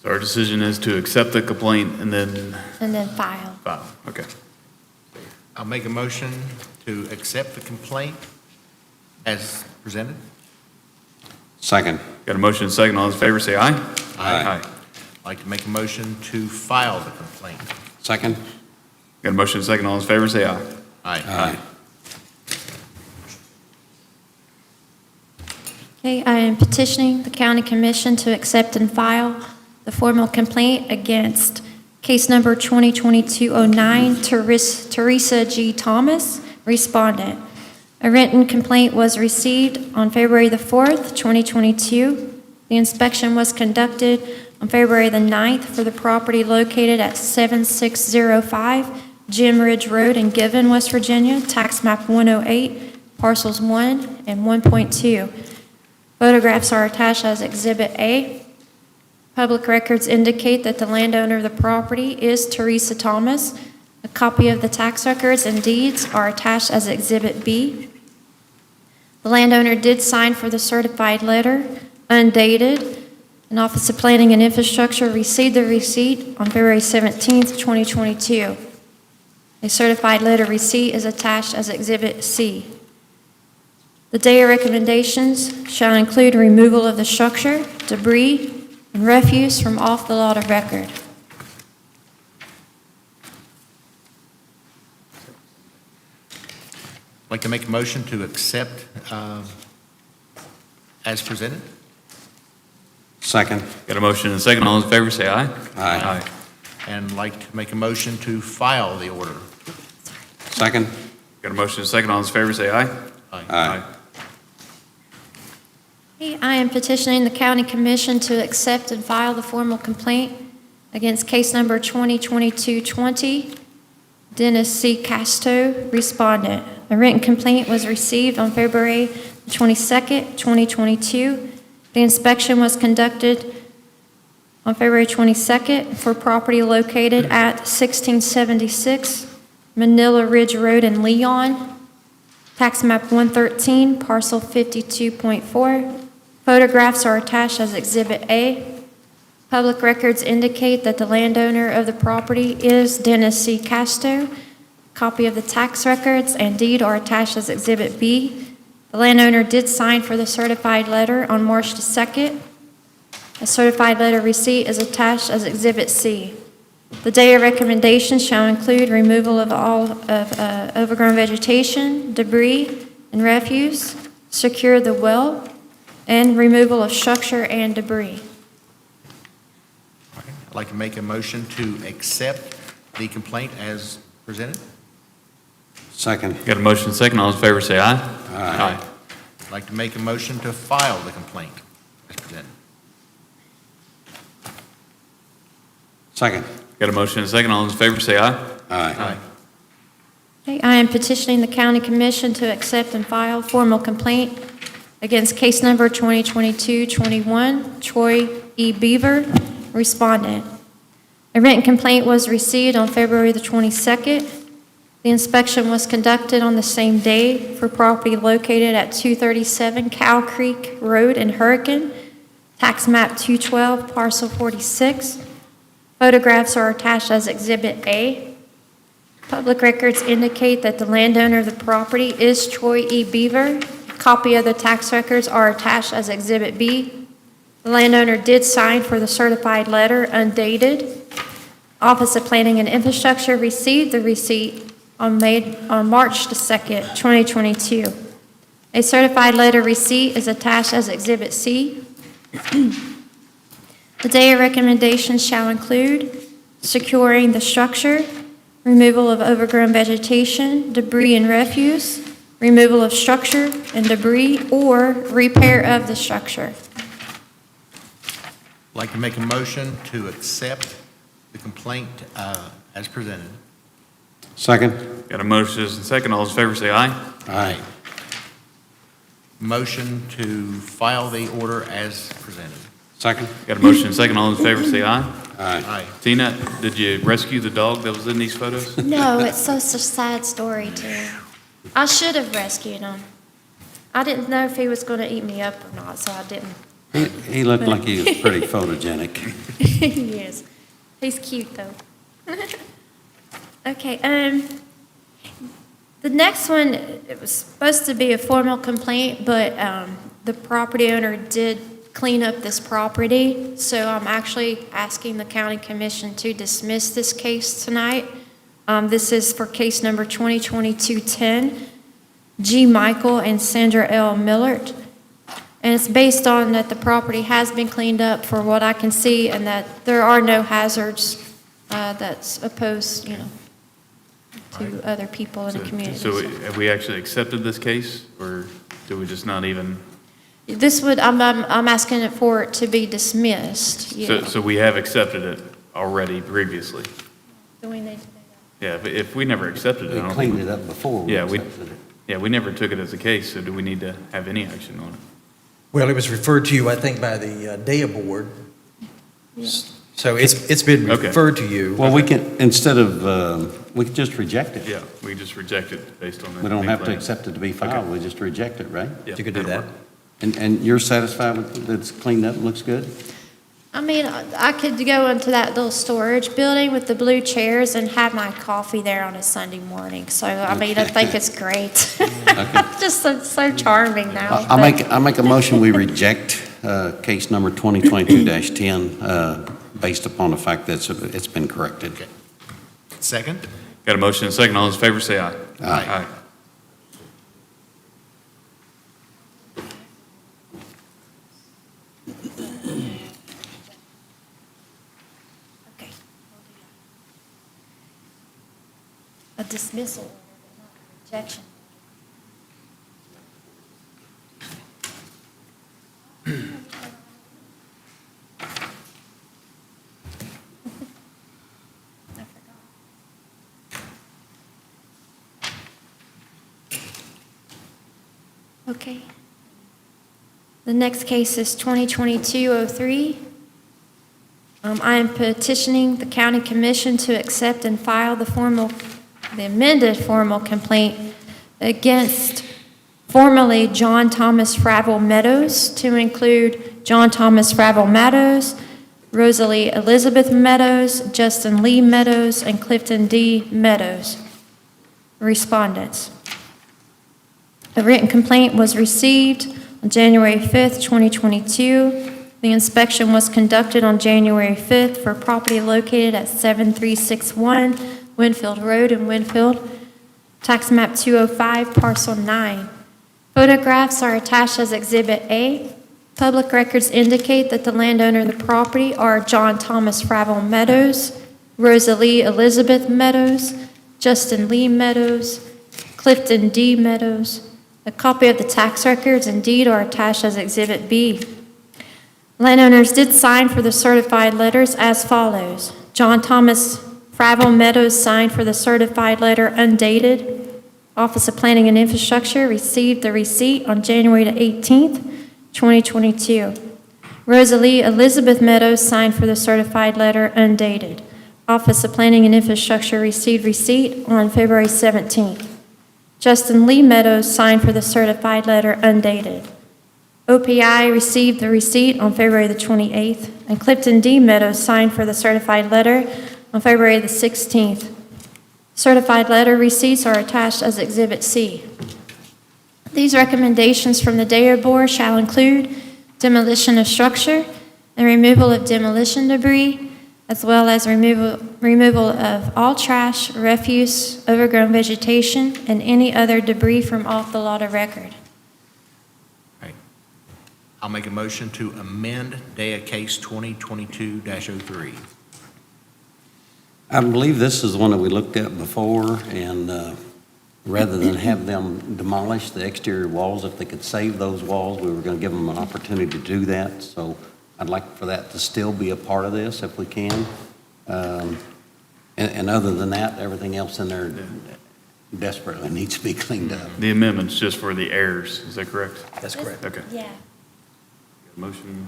So our decision is to accept the complaint and then File. file. Okay. I'll make a motion to accept the complaint as presented. Second. Got a motion and a second. All those in favor say aye. Aye. I'd like to make a motion to file the complaint. Second. Got a motion and a second. All those in favor say aye. Aye. Okay, I am petitioning the county commission to accept and file the formal complaint against case number 2022-09, Teresa G. Thomas, respondent. A written complaint was received on February the 4th, 2022. The inspection was conducted on February the 9th for the property located at 7605 Jim Ridge Road in Given, West Virginia, tax map 108, parcels 1 and 1.2. Photographs are attached as Exhibit A. Public records indicate that the landowner of the property is Teresa Thomas. A copy of the tax records and deeds are attached as Exhibit B. The landowner did sign for the certified letter, undated. An Office of Planning and Infrastructure received the receipt on February 17th, 2022. A certified letter receipt is attached as Exhibit C. The day of recommendations shall include removal of the structure, debris, and refuse from off the lot of record. I'd like to make a motion to accept as presented. Second. Got a motion and a second. All those in favor say aye. Aye. And like to make a motion to file the order. Second. Got a motion and a second. All those in favor say aye. Aye. I am petitioning the county commission to accept and file the formal complaint against case number 2022-20, Dennis C. Casto, respondent. A written complaint was received on February 22nd, 2022. The inspection was conducted on February 22nd for property located at 1676 Manila Ridge Road in Leon, tax map 113, parcel 52.4. Photographs are attached as Exhibit A. Public records indicate that the landowner of the property is Dennis C. Casto. Copy of the tax records and deed are attached as Exhibit B. The landowner did sign for the certified letter on March the 2nd. A certified letter receipt is attached as Exhibit C. The day of recommendation shall include removal of all overgrown vegetation, debris, and refuse, secure the well, and removal of structure and debris. I'd like to make a motion to accept the complaint as presented. Second. Got a motion and second. All those in favor say aye. Aye. I'd like to make a motion to file the complaint as presented. Second. Got a motion and second. All those in favor say aye. Aye. I am petitioning the county commission to accept and file formal complaint against case number 2022-21, Troy E. Beaver, respondent. A written complaint was received on February the 22nd. The inspection was conducted on the same day for property located at 237 Cow Creek Road in Hurricane, tax map 212, parcel 46. Photographs are attached as Exhibit A. Public records indicate that the landowner of the property is Troy E. Beaver. Copy of the tax records are attached as Exhibit B. The landowner did sign for the certified letter undated. Office of Planning and Infrastructure received the receipt on March the 2nd, 2022. A certified letter receipt is attached as Exhibit C. The day of recommendation shall include securing the structure, removal of overgrown vegetation, debris and refuse, removal of structure and debris, or repair of the structure. I'd like to make a motion to accept the complaint as presented. Second. Got a motion and second. All those in favor say aye. Aye. Motion to file the order as presented. Second. Got a motion and second. All those in favor say aye. Aye. Tina, did you rescue the dog that was in these photos? No, it's such a sad story, too. I should have rescued him. I didn't know if he was going to eat me up or not, so I didn't. He looked like he was pretty photogenic. He is. He's cute, though. Okay, the next one, it was supposed to be a formal complaint, but the property owner did clean up this property, so I'm actually asking the county commission to dismiss this case tonight. This is for case number 2022-10, G. Michael and Sandra L. Millert. And it's based on that the property has been cleaned up for what I can see, and that there are no hazards that's opposed, to other people in the community. So have we actually accepted this case, or do we just not even? This would, I'm asking it for it to be dismissed. Yeah. So we have accepted it already previously? Do we need to do Yeah, but if we never accepted it, We I don't cleaned think. it up before. Yeah, we, accepted it. yeah, we never took it as a case, so do we need to have any action on it? Well, it was referred to you, I think, by the DAA board. Yeah. So it's been Okay. referred to you. Well, we can, instead of, we could just reject it. Yeah, we just reject it based on that. We don't have to plan. accept it to be filed, we just reject it, right? Yeah, You could do that'll that. work. And you're satisfied with, that it's cleaned up, looks good? I mean, I could go into that little storage building with the blue chairs and have my coffee there on a Sunday morning. So, I mean, I think it's great. Just so charming now. I make a motion, we reject case number 2022-10 based upon the fact that it's been corrected. Second? Got a motion and a second. All those in favor say aye. Aye. Okay. A dismissal order, but not a rejection. Okay. The next case is 2022-03. I am petitioning the county commission to accept and file the amended formal complaint against formerly John Thomas Fravel Meadows to include John Thomas Fravel Meadows, Rosalie Elizabeth Meadows, Justin Lee Meadows, and Clifton D. Meadows. Respondents. A written complaint was received on January 5th, 2022. The inspection was conducted on January 5th for property located at 7361 Winfield Road in Winfield, tax map 205, parcel 9. Photographs are attached as Exhibit A. Public records indicate that the landowner of the property are John Thomas Fravel Meadows, Rosalie Elizabeth Meadows, Justin Lee Meadows, Clifton D. Meadows. A copy of the tax records and deed are attached as Exhibit B. Landowners did sign for the certified letters as follows. John Thomas Fravel Meadows signed for the certified letter undated. Office of Planning and Infrastructure received the receipt on January 18th, 2022. Rosalie Elizabeth Meadows signed for the certified letter undated. Office of Planning and Infrastructure received receipt on February 17th. Justin Lee Meadows signed for the certified letter undated. OPI received the receipt on February the 28th, and Clifton D. Meadows signed for the certified letter on February the 16th. Certified letter receipts are attached as Exhibit C. These recommendations from the DAO Board shall include demolition of structure and removal of demolition debris, as well as removal of all trash, refuse, overgrown vegetation, and any other debris from off the lot of record. I'll make a motion to amend DAO case 2022-03. I believe this is the one that we looked at before, and rather than have them demolish the exterior walls, if they could save those walls, we were going to give them an opportunity to do that. So I'd like for that to still be a part of this if we can. And other than that, everything else in there desperately needs to be cleaned up. The amendment's just for the errors, is that correct? That's correct. Okay. Yeah. Motion,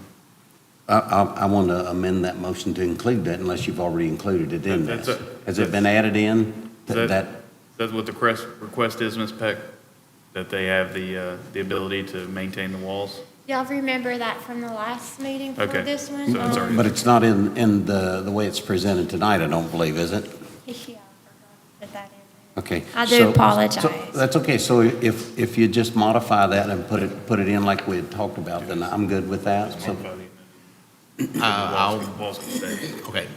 I want to amend that motion to include that unless you've already included it in That's this. a- Has it been added in? Is that what the request is, Ms. Peck? That they have the ability to maintain the walls? Y'all remember that from the last meeting for Okay. this one? So it's already- But it's not in the way it's presented tonight, I don't believe, is it? Yeah, I forgot to put that in there. Okay. I do so- apologize. so That's okay. So if you just modify that and put it in like we had talked about, then I'm good with that. So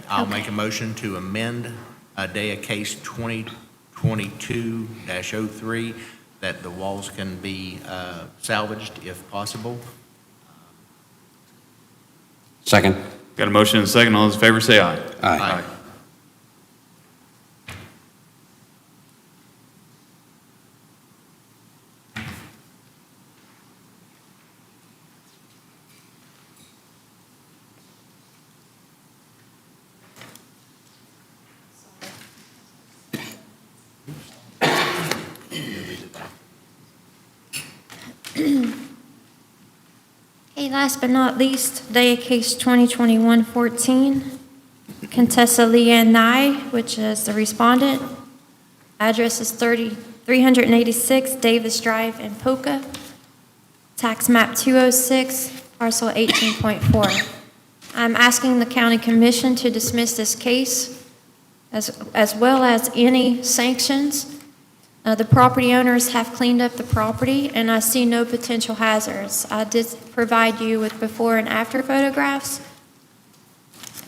I'll make a motion to amend DAO case 2022-03, that the walls can be salvaged if possible. Second. Got a motion and a second. All those in favor say aye. Aye. Okay, last but not least, DAO case 2021-14, Contessa Leanne Nye, which is the respondent. Address is 386 Davis Drive in Poca. Tax map 206, parcel 18.4. I'm asking the county commission to dismiss this case as well as any sanctions. The property owners have cleaned up the property, and I see no potential hazards. I did provide you with before and after photographs.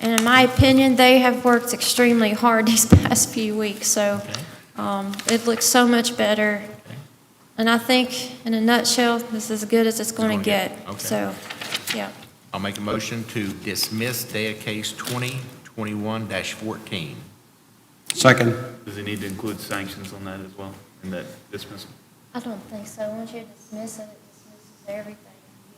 And in my opinion, they have worked extremely hard these past few weeks, so it looks so much better. And I think, in a nutshell, this is as good as it's going to get. Okay. So, yeah. I'll make a motion to dismiss DAO case 2021-14. Second. Does it need to include sanctions on that as well, in that dismissal? I don't think so. Once you dismiss it, it dismisses everything.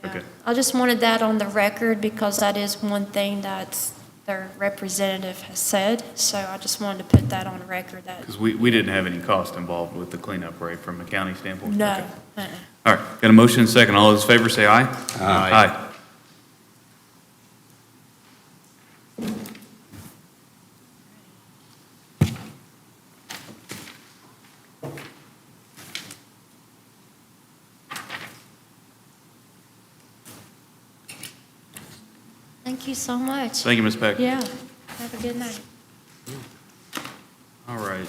Yeah. Okay. I just wanted that on the record because that is one thing that their representative has said. So I just wanted to put that on record that, Because we didn't have any cost involved with the cleanup, right, from a county standpoint? no. Okay. All right, got a motion and a second. All those in favor say aye. Aye. Thank you so much. Thank you, Ms. Peck. Yeah, have a good night. All right,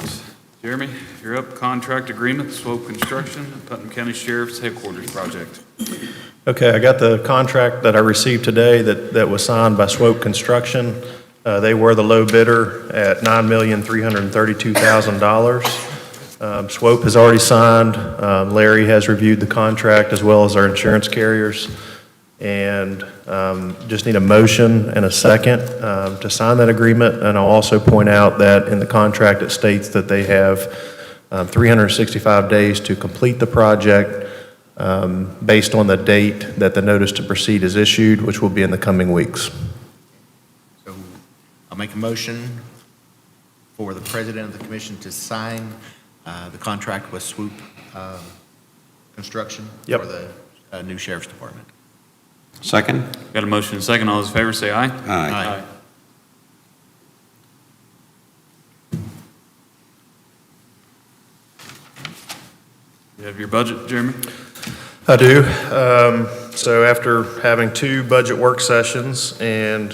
Jeremy, you're up. Contract agreement, Swope Construction, Putnam County Sheriff's Headquarters Project. Okay, I got the contract that I received today that was signed by Swope Construction. They were the low bidder at $9,332,000. Swope has already signed. Larry has reviewed the contract as well as our insurance carriers. And just need a motion and a second to sign that agreement. And I'll also point out that in the contract, it states that they have 365 days to complete the project based on the date that the notice to proceed is issued, which will be in the coming weeks. So I'll make a motion for the president of the commission to sign the contract with Swoop Construction Yep. for the new sheriff's department. Second? Got a motion and a second. All those in favor say aye. Aye. You have your budget, Jeremy? I do. So after having 2 budget work sessions and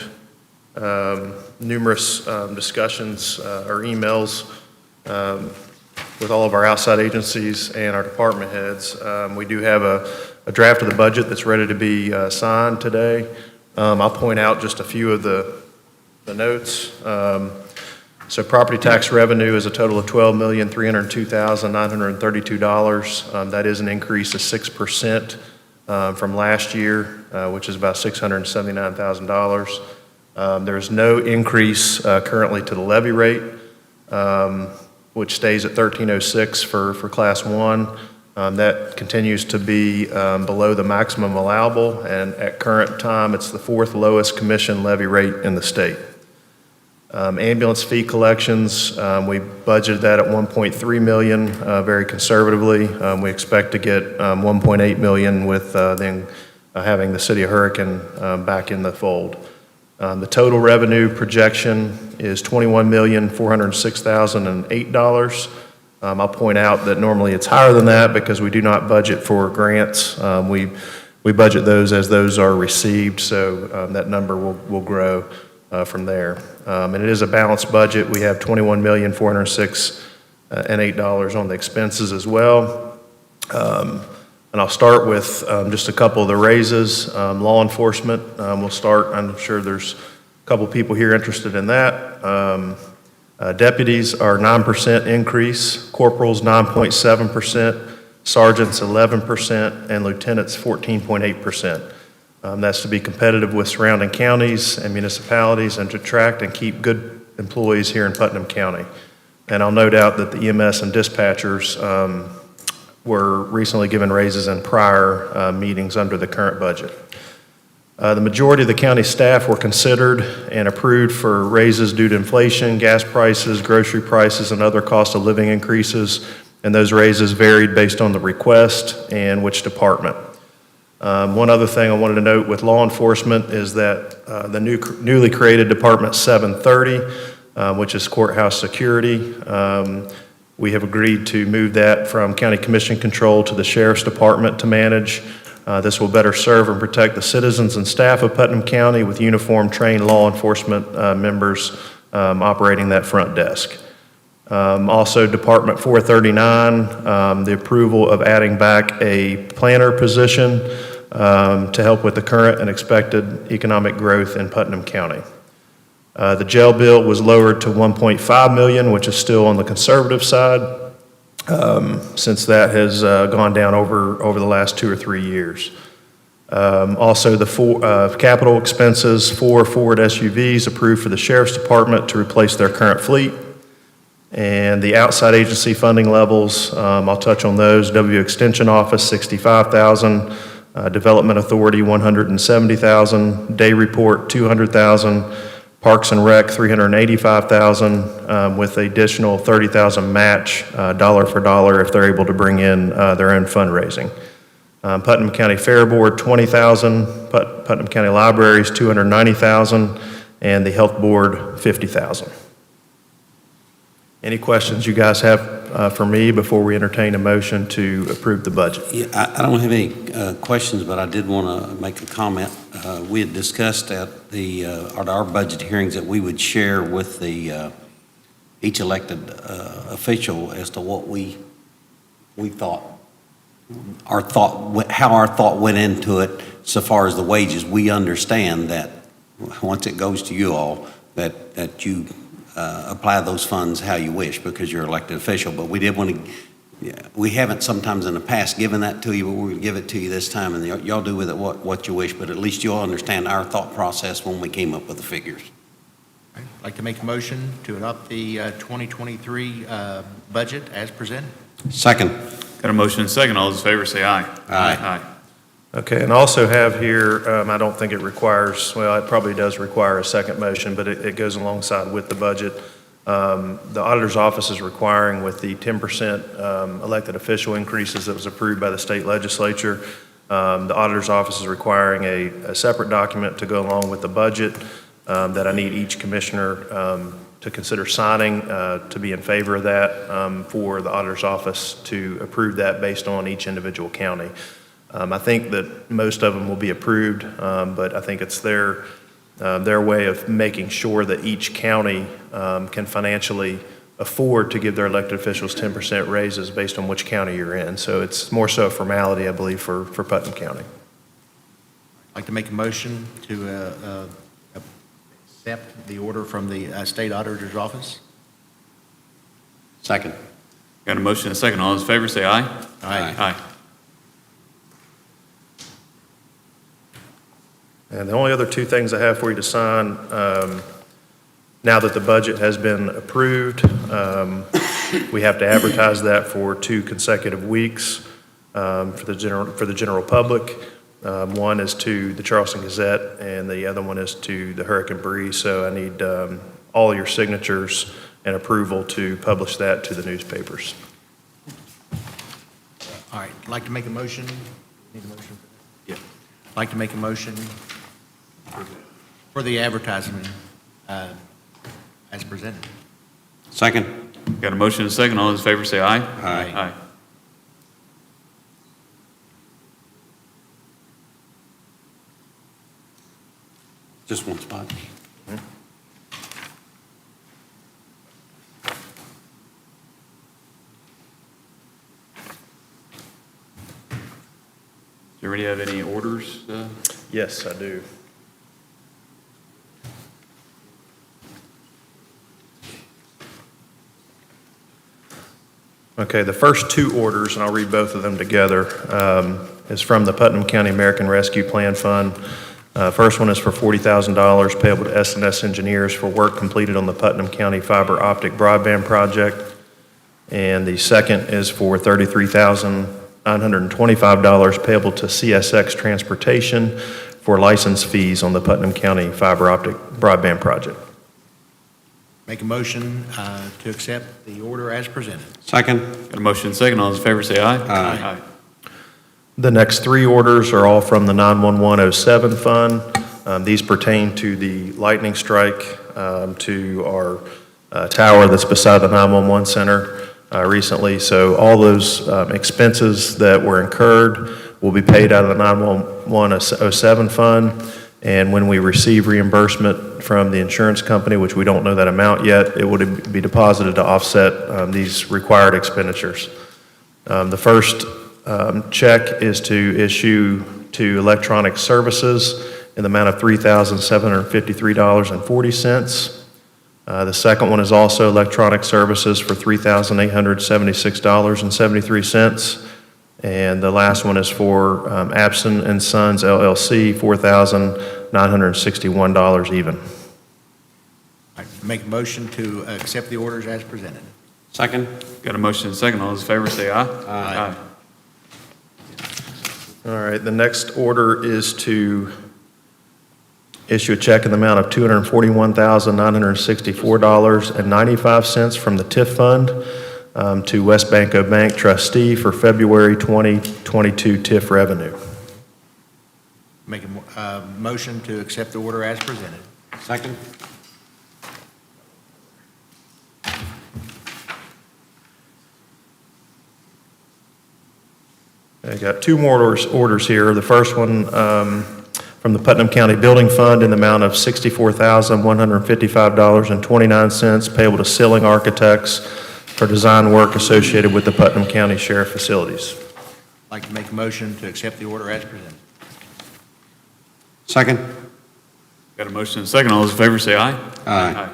numerous discussions or emails with all of our outside agencies and our department heads, we do have a draft of the budget that's ready to be signed today. I'll point out just a few of the notes. So property tax revenue is a total of $12,302,932. That is an increase of 6% from last year, which is about $679,000. There's no increase currently to the levy rate, which stays at $13.06 for Class 1. That continues to be below the maximum allowable, and at current time, it's the 4th lowest commission levy rate in the state. Ambulance fee collections, we budgeted that at $1.3 million, very conservatively. We expect to get $1.8 million with then having the city of Hurricane back in the fold. The total revenue projection is $21,406,008. I'll point out that normally it's higher than that because we do not budget for grants. We budget those as those are received, so that number will grow from there. And it is a balanced budget. We have $21,406,008 on the expenses as well. And I'll start with just a couple of the raises. Law enforcement, we'll start. I'm sure there's a couple people here interested in that. Deputies are 9% increase, corporals 9.7%, sergeants 11%, and lieutenants 14.8%. That's to be competitive with surrounding counties and municipalities and to attract and keep good employees here in Putnam County. And I'll note out that the EMS and dispatchers were recently given raises in prior meetings under the current budget. The majority of the county staff were considered and approved for raises due to inflation, gas prices, grocery prices, and other cost of living increases, and those raises varied based on the request and which department. One other thing I wanted to note with law enforcement is that the newly created Department 730, which is courthouse security, we have agreed to move that from county commission control to the sheriff's department to manage. This will better serve and protect the citizens and staff of Putnam County with uniformed trained law enforcement members operating that front desk. Also, Department 439, the approval of adding back a planner position to help with the current and expected economic growth in Putnam County. The jail bill was lowered to $1.5 million, which is still on the conservative side, since that has gone down over the last 2 or 3 years. Also, the capital expenses, 4 Ford SUVs approved for the Sheriff's Department to replace their current fleet. And the outside agency funding levels, I'll touch on those. W Extension Office, $65,000. Development Authority, $170,000. Day Report, $200,000. Parks and Rec, $385,000, with additional $30,000 match, dollar for dollar, if they're able to bring in their own fundraising. Putnam County Fair Board, $20,000, Putnam County Libraries, $290,000, and the Health Board, $50,000. Any questions you guys have for me before we entertain a motion to approve the budget? Yeah, I don't have any questions, but I did want to make a comment. We had discussed at our budget hearings that we would share with each elected official as to what we thought, how our thought went into it so far as the wages. We understand that once it goes to you all, that you apply those funds how you wish because you're elected official. But we did want to, we haven't sometimes in the past given that to you, but we're going to give it to you this time, and y'all do with it what you wish, but at least you'll understand our thought process when we came up with the figures. I'd like to make a motion to adopt the 2023 budget as presented. Second. Got a motion and a second. All those in favor say aye. Aye. Okay, and I also have here, I don't think it requires, well, it probably does require a second motion, but it goes alongside with the budget. The auditor's office is requiring with the 10% elected official increases that was approved by the state legislature, the auditor's office is requiring a separate document to go along with the budget that I need each commissioner to consider signing to be in favor of that for the auditor's office to approve that based on each individual county. I think that most of them will be approved, but I think it's their way of making sure that each county can financially afford to give their elected officials 10% raises based on which county you're in. So it's more so a formality, I believe, for Putnam County. I'd like to make a motion to accept the order from the state auditor's office. Second. Got a motion and a second. All those in favor say aye. Aye. Aye. And the only other two things I have for you to sign, now that the budget has been approved, we have to advertise that for 2 consecutive weeks for the general public. One is to the Charleston Gazette, and the other one is to the Hurricane Breeze. So I need all your signatures and approval to publish that to the newspapers. All right, I'd like to make a motion. Need a motion? Yeah. I'd like to make a motion for the advertisement as presented. Second. Got a motion and a second. All those in favor say aye. Aye. Aye. Just one spot. Do you already have any orders? Yes, I do. Okay, the first 2 orders, and I'll read both of them together, is from the Putnam County American Rescue Plan Fund. First one is for $40,000 payable to S&S Engineers for work completed on the Putnam County fiber optic broadband project. And the second is for $33,925 payable to CSX Transportation for license fees on the Putnam County fiber optic broadband project. Make a motion to accept the order as presented. Second. Got a motion and a second. All those in favor say aye. Aye. The next 3 orders are all from the 91107 fund. These pertain to the lightning strike to our tower that's beside the 911 center recently. So all those expenses that were incurred will be paid out of the 91107 fund. And when we receive reimbursement from the insurance company, which we don't know that amount yet, it would be deposited to offset these required expenditures. The first check is to issue to Electronic Services in the amount of $3,753.40. The second one is also Electronic Services for $3,876.73. And the last one is for Abson and Sons LLC, $4,961 even. All right, make a motion to accept the orders as presented. Second. Got a motion and a second. All those in favor say aye. Aye. All right, the next order is to issue a check in the amount of $241,964.95 from the TIF fund to West Banco Bank trustee for February 2022 TIF revenue. Make a motion to accept the order as presented. Second? I got two more orders here. The first one from the Putnam County Building Fund in the amount of $64,155.29 payable to Ceiling Architects for design work associated with the Putnam County Sheriff facilities. I'd like to make a motion to accept the order as presented. Second? Got a motion and a second. All those in favor say aye. Aye.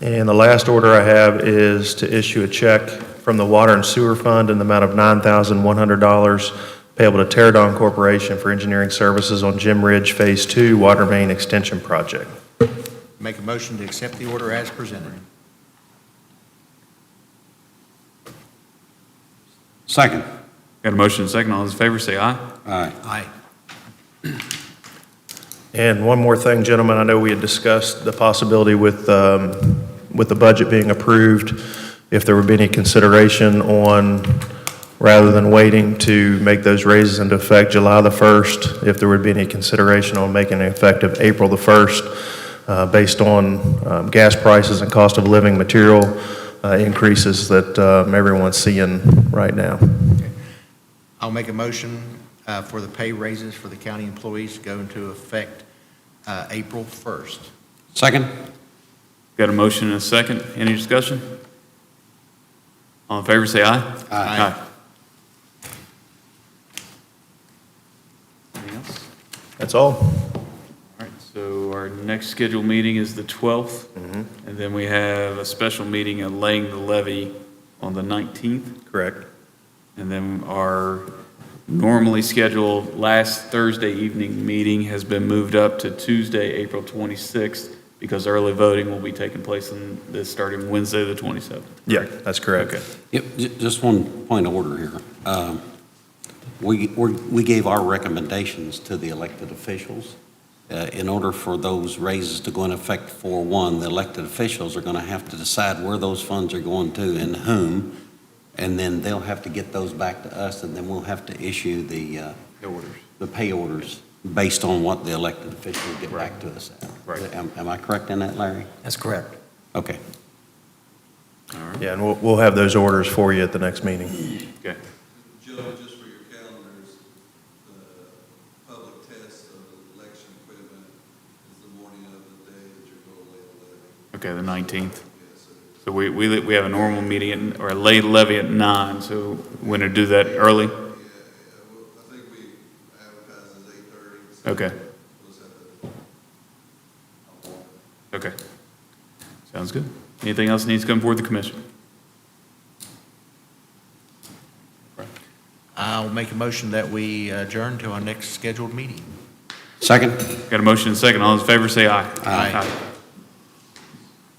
And the last order I have is to issue a check from the Water and Sewer Fund in the amount of $9,100 payable to Terradon Corporation for engineering services on Jim Ridge Phase 2 Water Main Extension Project. Make a motion to accept the order as presented. Second? Got a motion and a second. All those in favor say aye. Aye. Aye. And one more thing, gentlemen, I know we had discussed the possibility with the budget being approved, if there would be any consideration on, rather than waiting to make those raises into effect July the 1st, if there would be any consideration on making it effective April the 1st, based on gas prices and cost of living material increases that everyone's seeing right now. I'll make a motion for the pay raises for the county employees to go into effect April 1st. Second? Got a motion and a second. Any discussion? All in favor say aye. Aye. Anything else? That's all. All right, so our next scheduled meeting is the 12th, and then we have a special meeting at laying the levy on the 19th, Correct. and then our normally scheduled last Thursday evening meeting has been moved up to Tuesday, April 26th, because early voting will be taking place on this starting Wednesday, the 27th. Yeah, that's correct. Okay. Yep, just one point of order here. We gave our recommendations to the elected officials. In order for those raises to go in effect 4/1, the elected officials are going to have to decide where those funds are going to and whom, and then they'll have to get those back to us, and then we'll have to issue the pay orders based on what the elected officials get back to us at. Right. Am I correct in that, Larry? That's correct. Okay. Yeah, and we'll have those orders for you at the next meeting. Okay. Joe, just for your calendars, the public test of the election equipment is the morning of the day that you're going to lay the levy. Okay, the 19th. So we have a normal meeting, or a late levy at 9, so we're going to do that early? Well, I think we advertise as 8:30. Okay. We'll just have to. Okay. Sounds good. Anything else needs to come forward the commission? I'll make a motion that we adjourn to our next scheduled meeting. Second? Got a motion and a second. All those in favor say aye. Aye.